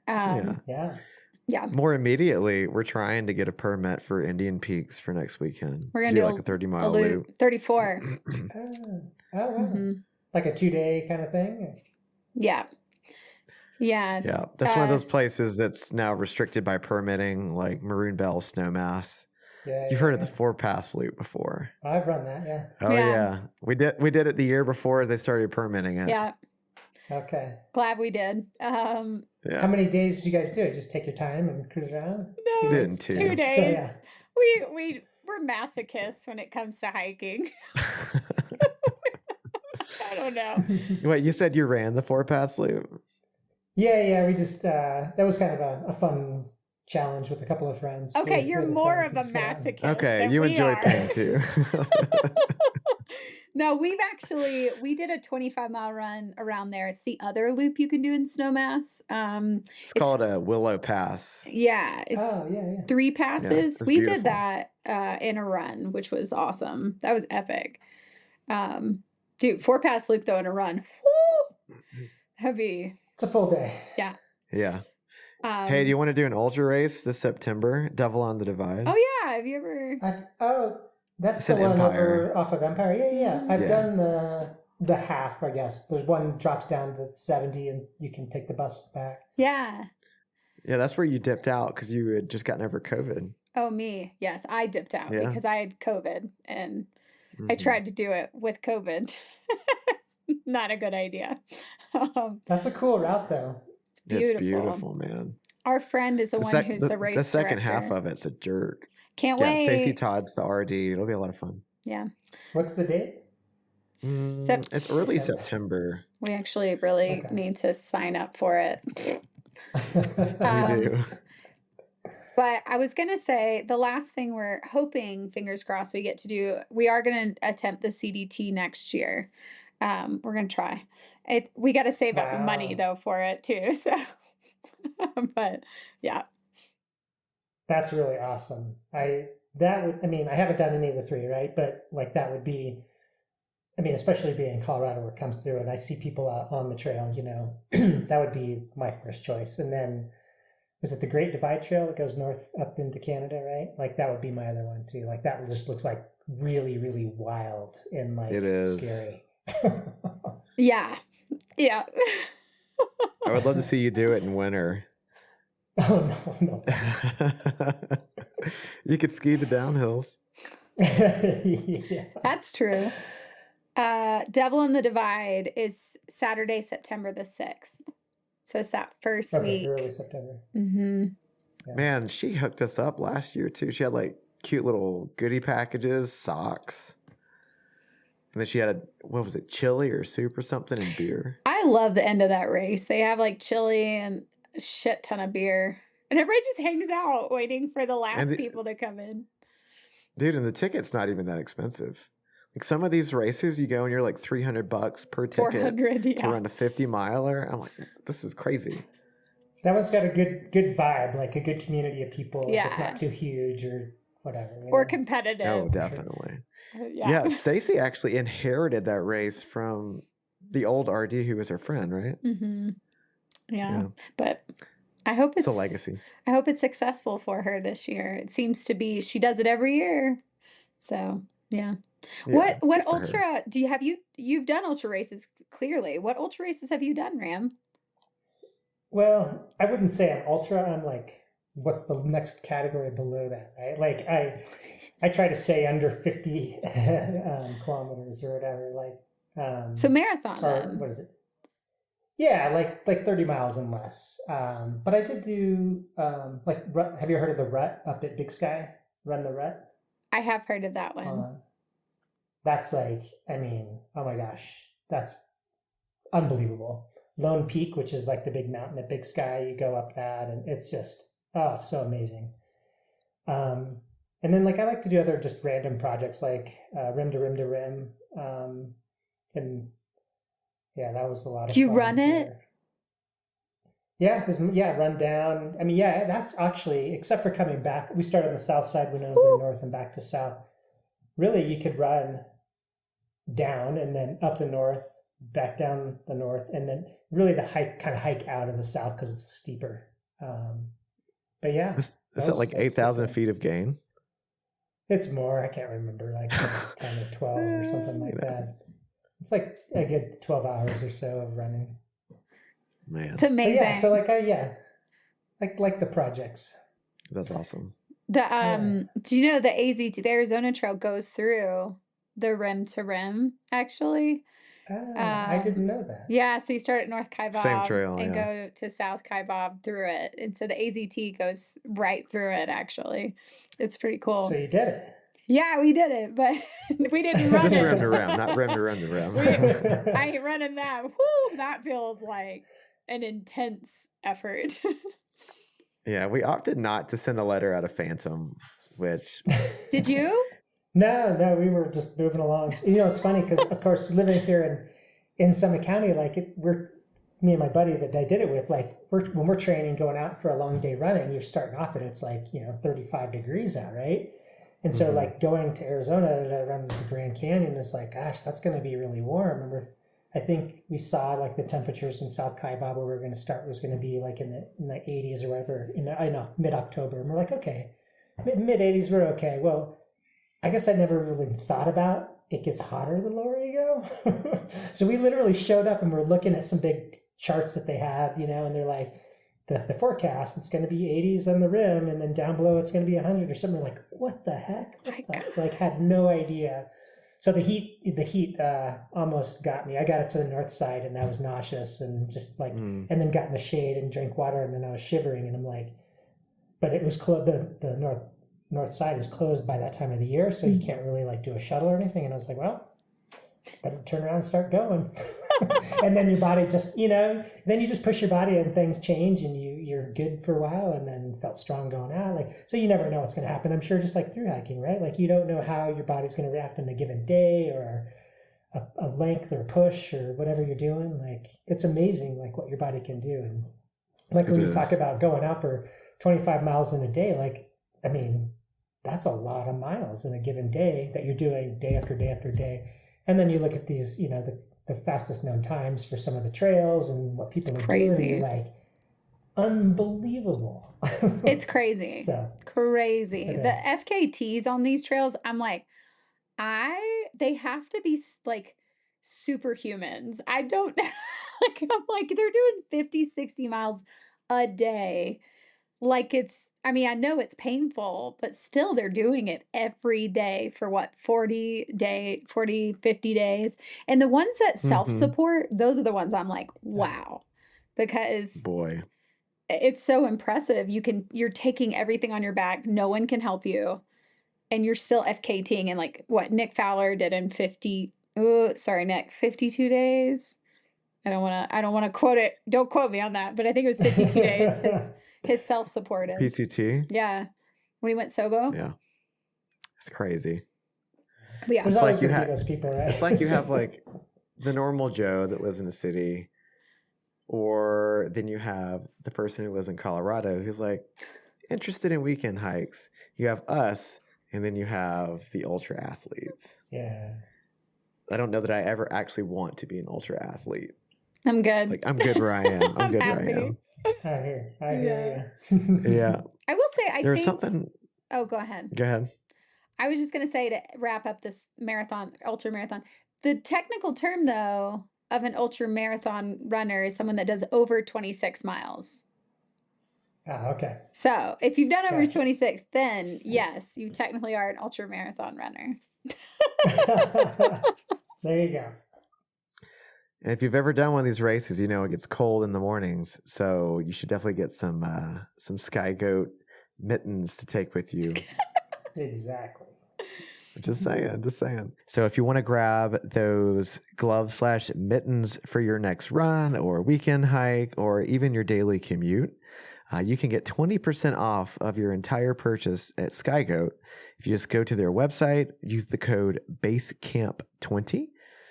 Yeah. More immediately, we're trying to get a permit for Indian Peaks for next weekend. We're going to do like a 30-mile loop. 34. Like a 2-day kind of thing? Yeah. Yeah. Yeah. That's one of those places that's now restricted by permitting, like Maroon Bell Snowmass. Yeah, You've heard of the 4-pass loop before. I've run that, yeah. Oh yeah. We did it the year before they started permitting it. Yeah. Okay. Glad we did. How many days did you guys do it? Just take your time and cruise around? No, 2 days. 2 days. So, yeah. We're masochists when it comes to hiking. I don't know. Wait, you said you ran the 4-pass loop? Yeah. We just that was kind of a fun challenge with a couple of friends. Okay, you're more of a masochist. Okay, you enjoy pain too. No, we did a 25-mile run around there. It's the other loop you can do in Snowmass. It's called a Willow Pass. Yeah. It's 3 passes. Yeah, we did that in a run, which was awesome. That was epic. Dude, 4-pass loop though in a run. Woo! Heavy. It's a full day. Yeah. Yeah. Hey, do you want to do an ultra race this September? Devil on the Divide. Oh yeah, have you ever? That's It's the an one Empire. over off of Empire. Yeah. I've Yeah. done the half, I guess. There's one drops down to 70, and you can take the bus back. Yeah. Yeah, that's where you dipped out because you had just gotten over COVID. Oh, me. Yes, I dipped out Yeah. because I had COVID and I Mhm. tried to do it with COVID. Not a good idea. That's a cool route, though. It's beautiful. It's beautiful, man. Our friend is the one who's the race The second director. half of it's a jerk. Can't Yeah, wait. Stacey Todd's the RD. It'll be a lot of fun. Yeah. What's the date? It's early September. We actually really Okay. need to sign up for it. We do. But I was going to say the last thing we're hoping, fingers crossed, we get to do, we are going to attempt the CDT next year. We're going to try it. We got to save up the money though for it too. So, but yeah. That's really awesome. I haven't done any of the three, right? But like that would be, especially being in Colorado where it comes through and I see people out on the trail, that would be my first choice. And then is it the Great Divide Trail that goes north up into Canada, right? Like that would be my other one too. Like that just looks like really, really wild and like It is. scary. Yeah. Yeah. I would love to see you do it in winter. Oh no. You could ski the downhills. Yeah. That's true. Devil on the Divide is Saturday, September the 6th. So it's that first week. Early September. Mm-hmm. Yeah. Man, she hooked us up last year too. She had like cute little goodie packages, socks. And then she had what was it, chili or soup or something and beer. I love the end of that race. They have like chili and a shit ton of beer. And everybody just hangs out waiting for the last people to come in. Dude, and the ticket's not even that expensive. Like some of these races, you go and you're like $300 per ticket 400, yeah. to run a 50-miler. I'm like, this is crazy. That one's got a good vibe, like a good community of people. Yeah. Like it's not too huge or whatever. Or competitive. Oh, definitely. Yeah. Yeah, Stacy actually inherited that race from the old RD who was her friend, right? Mm-hmm. Yeah. But I hope it's a legacy. I hope it's successful for her this year. It seems to be. She does it every year. So, yeah. Yeah, What ultra do you've done ultra races clearly. What ultra races have you done, Ram? Well, I wouldn't say I'm ultra. I'm like, what's the next category below that, right? Like I try to stay under 50 kilometers or whatever. Like so marathon. Or then. what is it? Yeah, like 30 miles and less. But I did do have you heard of the Rut up at Big Sky? Run the Rut? I have heard of that one. That's like, oh my gosh, that's unbelievable. Lone Peak, which is like the big mountain at Big Sky, you go up that and it's just, so amazing. And then like I like to do other just random projects like rim to rim to rim. And yeah, that was a lot of fun. Do you run it? Yeah, run down. That's actually, except for coming back, we started on the south side, went over north and back to south. Really, you could run down and then up the north, back down the north, and then really the hike out of the south because it's steeper. But yeah. Is that like 8,000 feet of gain? It's more. I can't remember. Like it's 10 or 12 or something like that. It's like a good 12 hours or so of running. Man, it's amazing. But yeah, so like the projects. That's awesome. The do you know the AZT, the Arizona Trail goes through the rim to rim actually? I didn't know that. Yeah, so you start at North Kaibab Same trail, and yeah. go to South Kaibab through it, and so the AZT goes right through it. Actually, it's pretty cool. So you did it. Yeah, we did it, but we didn't run Just it. rim to rim, not rim to rim to rim. I ain't running that. Whoo, that feels like an intense effort. Yeah, we opted not to send a letter out of Phantom, which... Did you? No, we were just moving along. It's funny because, of course, living here in Summit County, like me and my buddy that I did it with, like when we're training, going out for a long day running, you're starting off and it's like 35 degrees out, right? And so like going to Arizona to run the Grand Canyon is like, gosh, that's going to be really warm. And I think we saw like the temperatures in South Kaibab where we were going to start was going to be like in the 80s or whatever, I know, mid-October. And we're like, okay, mid-80s, we're okay. Well, I guess I never really thought about it gets hotter the lower you go. So we literally showed up and we're looking at some big charts that they had, and they're like, the forecast, it's going to be 80s on the rim, and then down below it's going to be 100 or something. Like, what the heck? Like, had no idea. So the heat almost got me. I got up to the north side and I was nauseous and just like, and then got in the shade and drank water, and then I was shivering, and I'm like, but it was closed. The north side is closed by that time of the year, so you can't really like do a shuttle or anything. And I was like, well, better turn around and start going. And then your body just, then you just push your body and things change and you're good for a while, and then felt strong going out. Like, so you never know what's going to happen. I'm sure just like through hiking, right? Like you don't know how your body's going to react on a given day or a length or push or whatever you're doing. Like it's amazing like what your body can do. And like when you talk about going out for 25 miles in a day, like, I mean, that's a lot of miles in a given day that you're doing day after day after day. And then you look at these, the fastest known times for some of the trails and what people are doing, and you're like, unbelievable. It's crazy. Crazy. The FKTs on these trails, I'm like, they have to be like superhumans. I don't like, I'm like, they're doing 50, 60 miles a day. Like I know it's painful, but still they're doing it every day for what, 40, 50 days. And the ones that self-support, those are the ones I'm like, wow, because boy, it's so impressive. You're taking everything on your back. No one can help you. And you're still FKTing, and like what Nick Fowler did in 52 days. I don't want to quote it. Don't quote me on that, but I think it was 52 days. His self-supported. PCT? Yeah. When he went Sobo? Yeah. It's crazy. But yeah. There's always going to be those people, right? It's like you have like the normal Joe that lives in a city, or then you have the person who lives in Colorado who's like interested in weekend hikes. You have us, and then you have the ultra athletes. Yeah. I don't know that I ever actually want to be an ultra athlete. I'm good. Like, I'm good where I am. I'm good happy. where I am. I hear you. Yeah. I will say, There's something. Oh, go ahead. Go ahead. I was just going to say, to wrap up this ultra marathon, the technical term, though, of an ultra marathon runner is someone that does over 26 miles. Oh, okay. So if you've done over 26, then yes, you technically are an ultra marathon runner. There you go. And if you've ever done one of these races, you know it gets cold in the mornings, so you should definitely get some SkyGOAT mittens to take with you. Exactly. Just saying. So if you want to grab those gloves/mittens for your next run or weekend hike or even your daily commute, you can get 20% off of your entire purchase at SkyGOAT if you just go to their website, use the code BASECAMP20.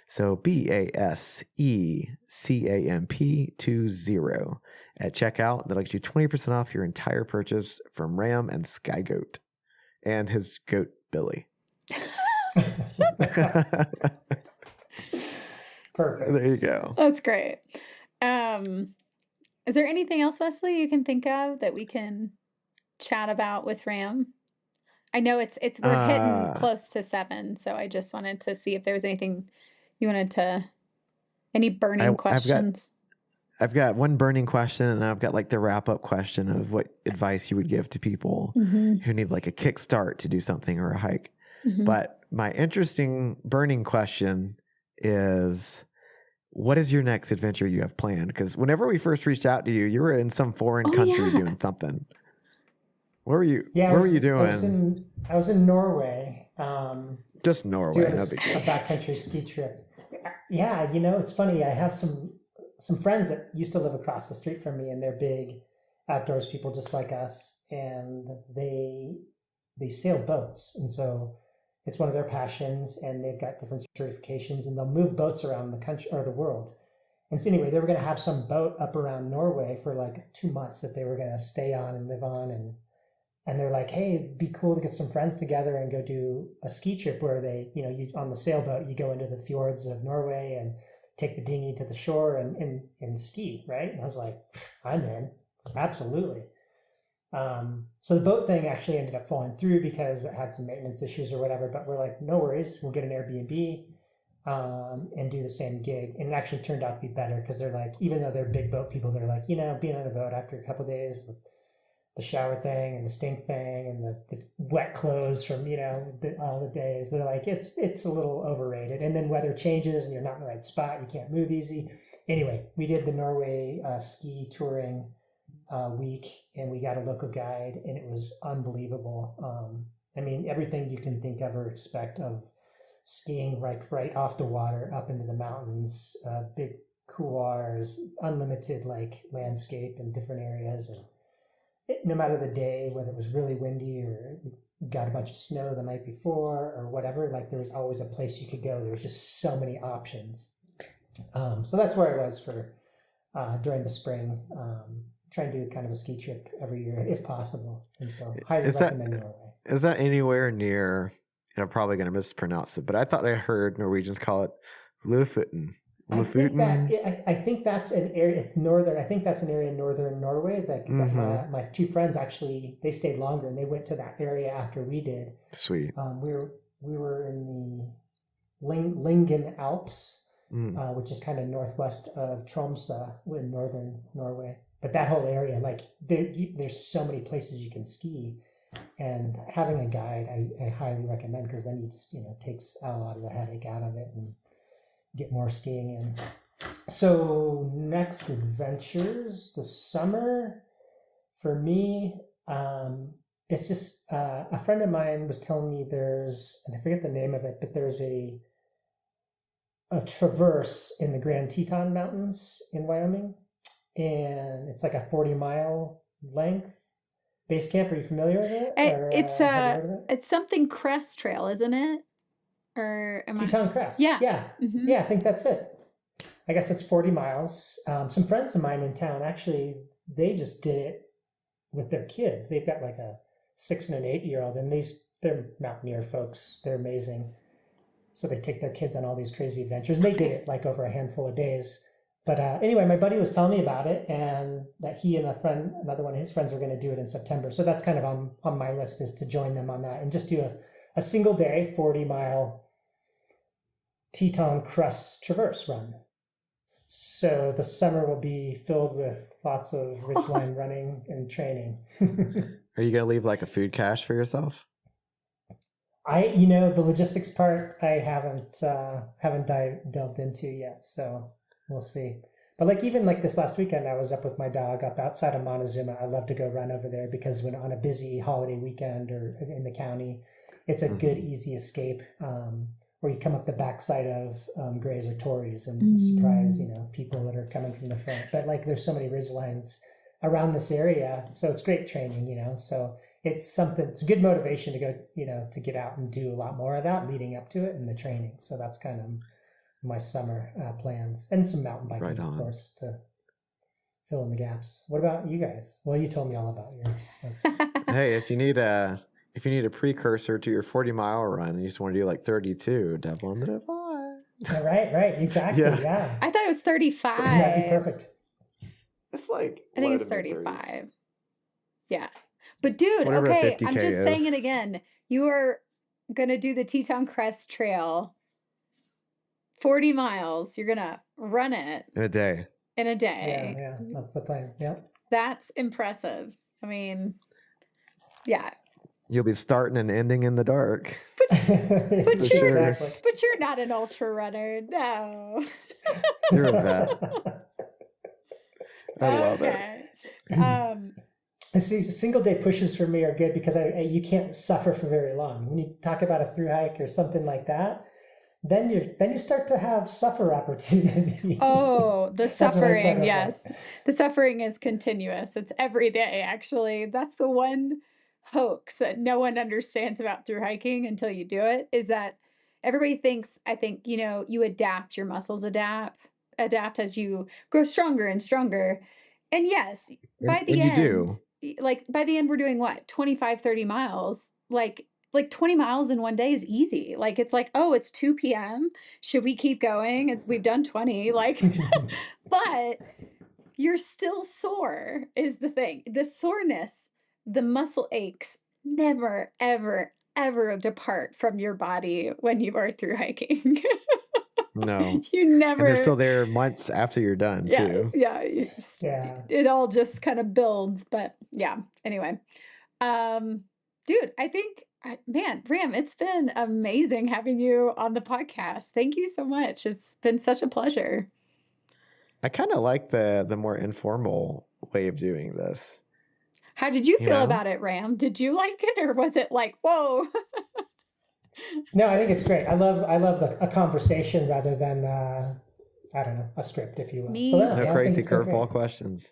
So BASECAMP20 at checkout. That'll get you 20% off your entire purchase from Ram and SkyGOAT and his goat Billy. Perfect. There you go. That's great. Is there anything else, Wesley, you can think of that we can chat about with Ram? I know we're hitting close to 7, so I just wanted to see if there was anything you wanted to, any burning questions. I've got one burning question, and I've got like the wrap up question of what advice you would give to people who need like a kickstart to do something or a hike. But my interesting burning question is, what is your next adventure you have planned? Because whenever we first reached out to you, you were in some foreign country doing something. Where were you? Yeah, where were you doing? I was in Norway. Just Norway. Doing a backcountry ski trip. Yeah, it's funny. I have some friends that used to live across the street from me, and they're big outdoors people just like us, and they sail boats, and so it's one of their passions, and they've got different certifications, and they'll move boats around the country or the world. And so anyway, they were going to have some boat up around Norway for like 2 months that they were going to stay on and live on, and And they're like, hey, it'd be cool to get some friends together and go do a ski trip where they, you on the sailboat, you go into the fjords of Norway and take the dinghy to the shore and ski, right? And I was like, I'm in, absolutely. So the boat thing actually ended up falling through because it had some maintenance issues or whatever, but we're like, no worries, we'll get an Airbnb and do the same gig. And it actually turned out to be better because they're like, even though they're big boat people, they're like, being on a boat after a couple of days, the shower thing and the stink thing and the wet clothes from, all the days. They're like, it's a little overrated. And then weather changes and you're not in the right spot. You can't move easy. Anyway, we did the Norway ski touring week and we got a local guide and it was unbelievable. Everything you can think of or expect of skiing right off the water up into the mountains, big couloirs, unlimited landscape in different areas. And no matter the day, whether it was really windy or got a bunch of snow the night before or whatever, there was always a place you could go. There was just so many options. So that's where I was for during the spring, trying to do kind of a ski trip every year if possible. And so highly recommend Norway. Is that anywhere near, I'm probably going to mispronounce it, but I thought I heard Norwegians call it Lofoten. I think that's an area. It's northern. I think that's an area in northern Norway that my two friends actually they stayed longer and they went to that area after we did. Sweet. We were in the Lyngen Alps, which is kind of northwest of Tromsø in northern Norway. But that whole area, there's so many places you can ski, and having a guide, I highly recommend because then you just takes a lot of the headache out of it and get more skiing in. So next adventures, the summer for me, it's just a friend of mine was telling me there's, and I forget the name of it, but there's a traverse in the Grand Teton Mountains in Wyoming, and it's like a 40-mile length base camp. Are you familiar with it? It's something crest trail, isn't it? Or Teton Crest. Yeah. Mm-hmm. Yeah, I think that's it. I guess it's 40 miles. Some friends of mine in town, actually, they just did it with their kids. They've got a 6 and an 8-year-old, and they're mountaineer folks. They're amazing. So they take their kids on all these crazy adventures. And they did it over a handful of days. But anyway, my buddy was telling me about it, and that he and another one of his friends, were going to do it in September. So that's kind of on my list, is to join them on that and just do a single day, 40-mile Teton Crest Traverse run. So the summer will be filled with lots of ridgeline running and training. Are you going to leave a food cache for yourself? The logistics part I haven't delved into yet, so we'll see. But even this last weekend, I was up with my dog up outside of Montezuma. I love to go run over there because when on a busy holiday weekend or in the county, it's a good, easy escape. Where you come up the backside of Grays or Tories and surprise, people that are coming from the front. But there's so many ridge lines around this area, so it's great training, So it's a good motivation to go, to get out and do a lot more of that leading up to it and the training. So that's kind of my summer plans, and some mountain biking, of course, to fill in the gaps. What about you guys? Well, you told me all about yours. Hey, if you need a precursor to your 40-mile run and you just want to do 32, Devil on the Divide. Yeah, right. Exactly. Yeah. I thought it was 35. That'd be perfect. It's I think it's 35. Yeah. But dude, okay, I'm just saying it again. You are going to do the Teton Crest Trail, 40 miles. You're going to run it. In a day. Yeah. That's the plan. Yep. That's impressive. Yeah. You'll be starting and ending in the dark. But you're not an ultra runner. No. You're a vet. I love it. See, single day pushes for me are good because you can't suffer for very long. When you talk about a through hike or something like that, then you start to have suffer opportunity. Oh, the suffering, yes. The suffering is continuous. It's every day, actually. That's the one hoax that no one understands about through hiking until you do it, is that everybody thinks, you adapt, your muscles adapt as you grow stronger and stronger. And yes, by the end, like by the end, we're doing what, 25, 30 miles, like 20 miles in one day is easy. Like, it's like, oh, it's 2 p.m. Should we keep going? We've done 20, like, but you're still sore is the thing. The soreness, the muscle aches never, ever, ever depart from your body when you are through hiking. No. You never. And they're still there months after you're done, too. Yeah. Yeah. It all just kind of builds. But yeah, anyway. Dude, I think, man, Ram, it's been amazing having you on the podcast. Thank you so much. It's been such a pleasure. I kind of like the more informal way of doing this. How did you feel about it, Ram? Did you like it, or was it like, whoa? No, I think it's great. I love a conversation rather than I don't know, a script, if you will. Me So No yeah, crazy curveball questions.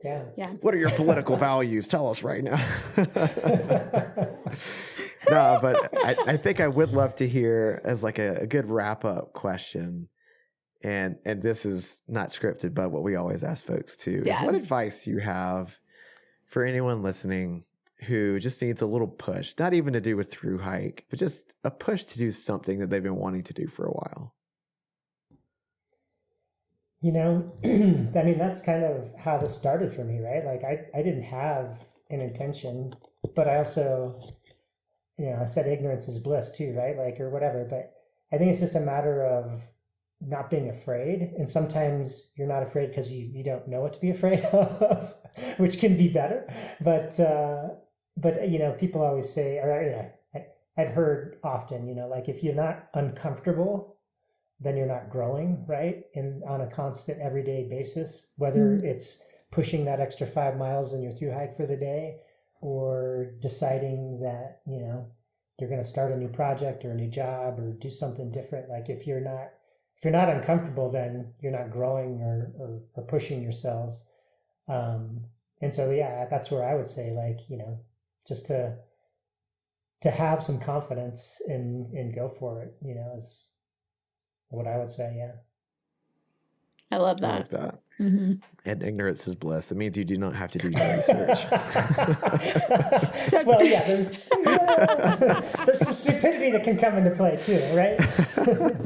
Yeah. What are your political values? Tell us right now. No, but I think I would love to hear as like a good wrap up question. And this is not scripted, but what we always ask folks too is, what advice do you have for anyone listening who just needs a little push, not even to do a through hike, but just a push to do something that they've been wanting to do for a while? You know, I mean, that's kind of how this started for me, right? Like I didn't have an intention, but I also, I said ignorance is bliss too, right? Like, or whatever. But I think it's just a matter of not being afraid. And sometimes you're not afraid because you don't know what to be afraid of, which can be better. But people always say, or I've heard often, like if you're not uncomfortable, then you're not growing, right? And on a constant everyday basis, whether it's pushing that extra 5 miles in your through hike for the day, or deciding that, you're going to start a new project or a new job or do something different. Like if you're not uncomfortable, then you're not growing or pushing yourselves. And so, yeah, that's where I would say, like, just to have some confidence and go for it, is what I would say. Yeah. I love that. I like that. Mm-hmm. And ignorance is bliss. That means you do not have to do your research. Well, yeah, there's some stupidity that can come into play too, right?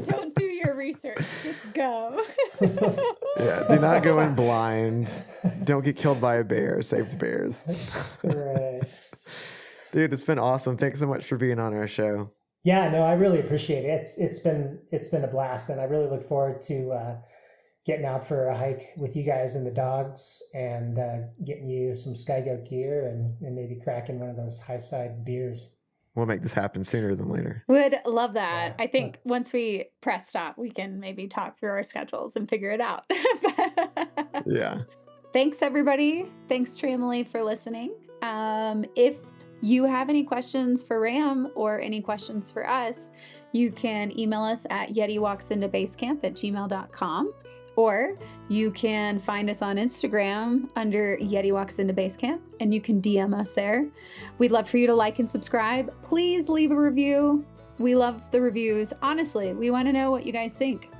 Don't do your research. Just go. Yeah, do not go in blind. Don't get killed by a bear. Save the bears. Right. Dude, it's been awesome. Thanks so much for being on our show. Yeah, no, I really appreciate it. It's been a blast, and I really look forward to getting out for a hike with you guys and the dogs, and getting you some SkyGOAT gear and maybe cracking one of those high side beers. We'll make this happen sooner than later. Would love that. I think once we press stop, we can maybe talk through our schedules and figure it out. Yeah. Thanks, everybody. Thanks, Tramily, for listening. If you have any questions for Ram or any questions for us, you can email us at yetiwalksintobasecamp@gmail.com, or you can find us on Instagram under Yeti Walks Into Basecamp, and you can DM us there. We'd love for you to like and subscribe. Please leave a review. We love the reviews. Honestly, we want to know what you guys think.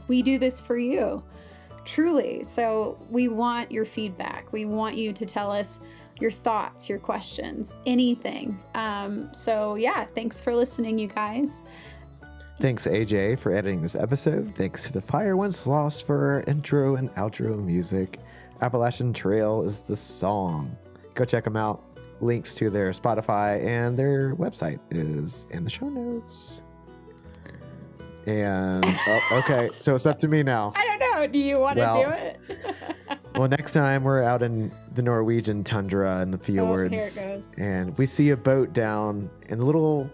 We do this for you, truly. So we want your feedback. We want you to tell us your thoughts, your questions, anything. So yeah, thanks for listening, you guys. Thanks, AJ, for editing this episode. Thanks to the Fire Once Lost for our intro and outro music. Appalachian Trail is the song. Go check them out. Links to their Spotify and their website is in the show notes. And, okay, so it's up to me now. I don't know. Do you want to do it? Well, next time we're out in the Norwegian tundra and the fjords. Here it goes. And we see a boat down in the little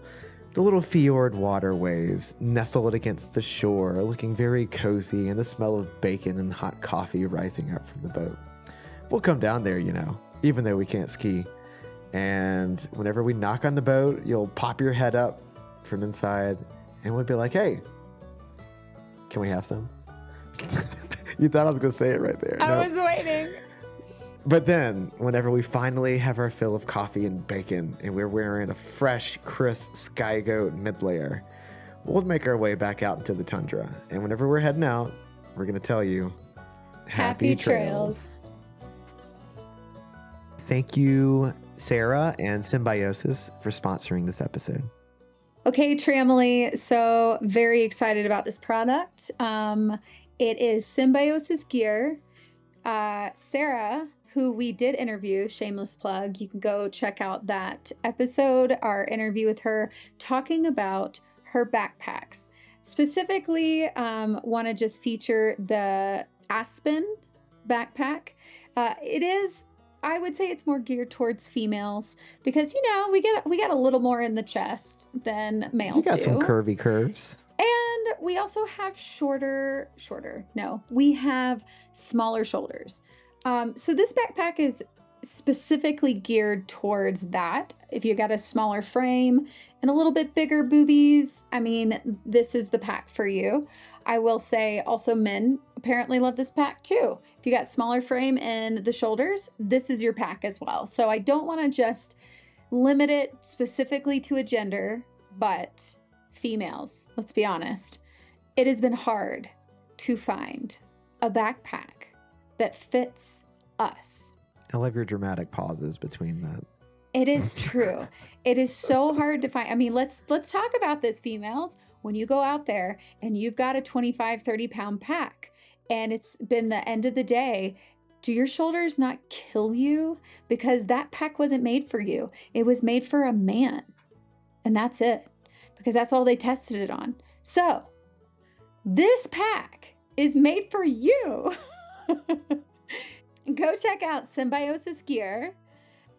fjord waterways, nestled against the shore, looking very cozy, and the smell of bacon and hot coffee rising up from the boat. We'll come down there, even though we can't ski. And whenever we knock on the boat, you'll pop your head up from inside, and we'll be like, "Hey, can we have some?" You thought I was going to say it right there. I was waiting. But then, whenever we finally have our fill of coffee and bacon, and we're wearing a fresh, crisp SkyGOAT midlayer, we'll make our way back out into the tundra. And whenever we're heading out, we're going to tell you, Happy trails. Thank you, Sarah and Symbiosis, for sponsoring this episode. Okay, Tramily, so very excited about this product. It is Symbiosis gear. Sarah, who we did interview, shameless plug, you can go check out that episode, our interview with her, talking about her backpacks. Specifically, want to just feature the Aspen backpack. It is, I would say it's more geared towards females because, we get a little more in the chest than males do. You got do. some curvy curves. And we also have we have smaller shoulders. So this backpack is specifically geared towards that. If you got a smaller frame and a little bit bigger boobies, this is the pack for you. I will say also men apparently love this pack too. If you got smaller frame and the shoulders, this is your pack as well. So I don't want to just limit it specifically to a gender, but females, let's be honest, it has been hard to find a backpack that fits us. I love your dramatic pauses between that. It is true. It is so hard to find. Let's talk about this, females. When you go out there and you've got a 25, 30 pound pack and it's been the end of the day, do your shoulders not kill you? Because that pack wasn't made for you. It was made for a man. And that's it. Because that's all they tested it on. So this pack is made for you. Go check out Symbiosis Gear,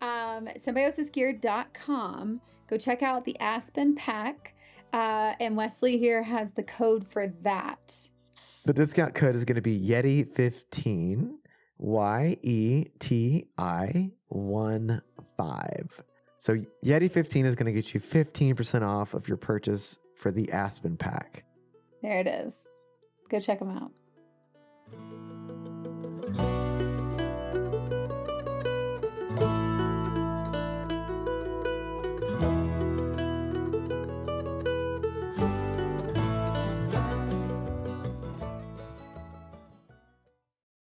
symbiosisgear.com. Go check out the Aspen pack. And Wesley here has the code for that. The discount code is going to be Yeti15, YETI15. So Yeti15 is going to get you 15% off of your purchase for the Aspen pack. There it is. Go check them out.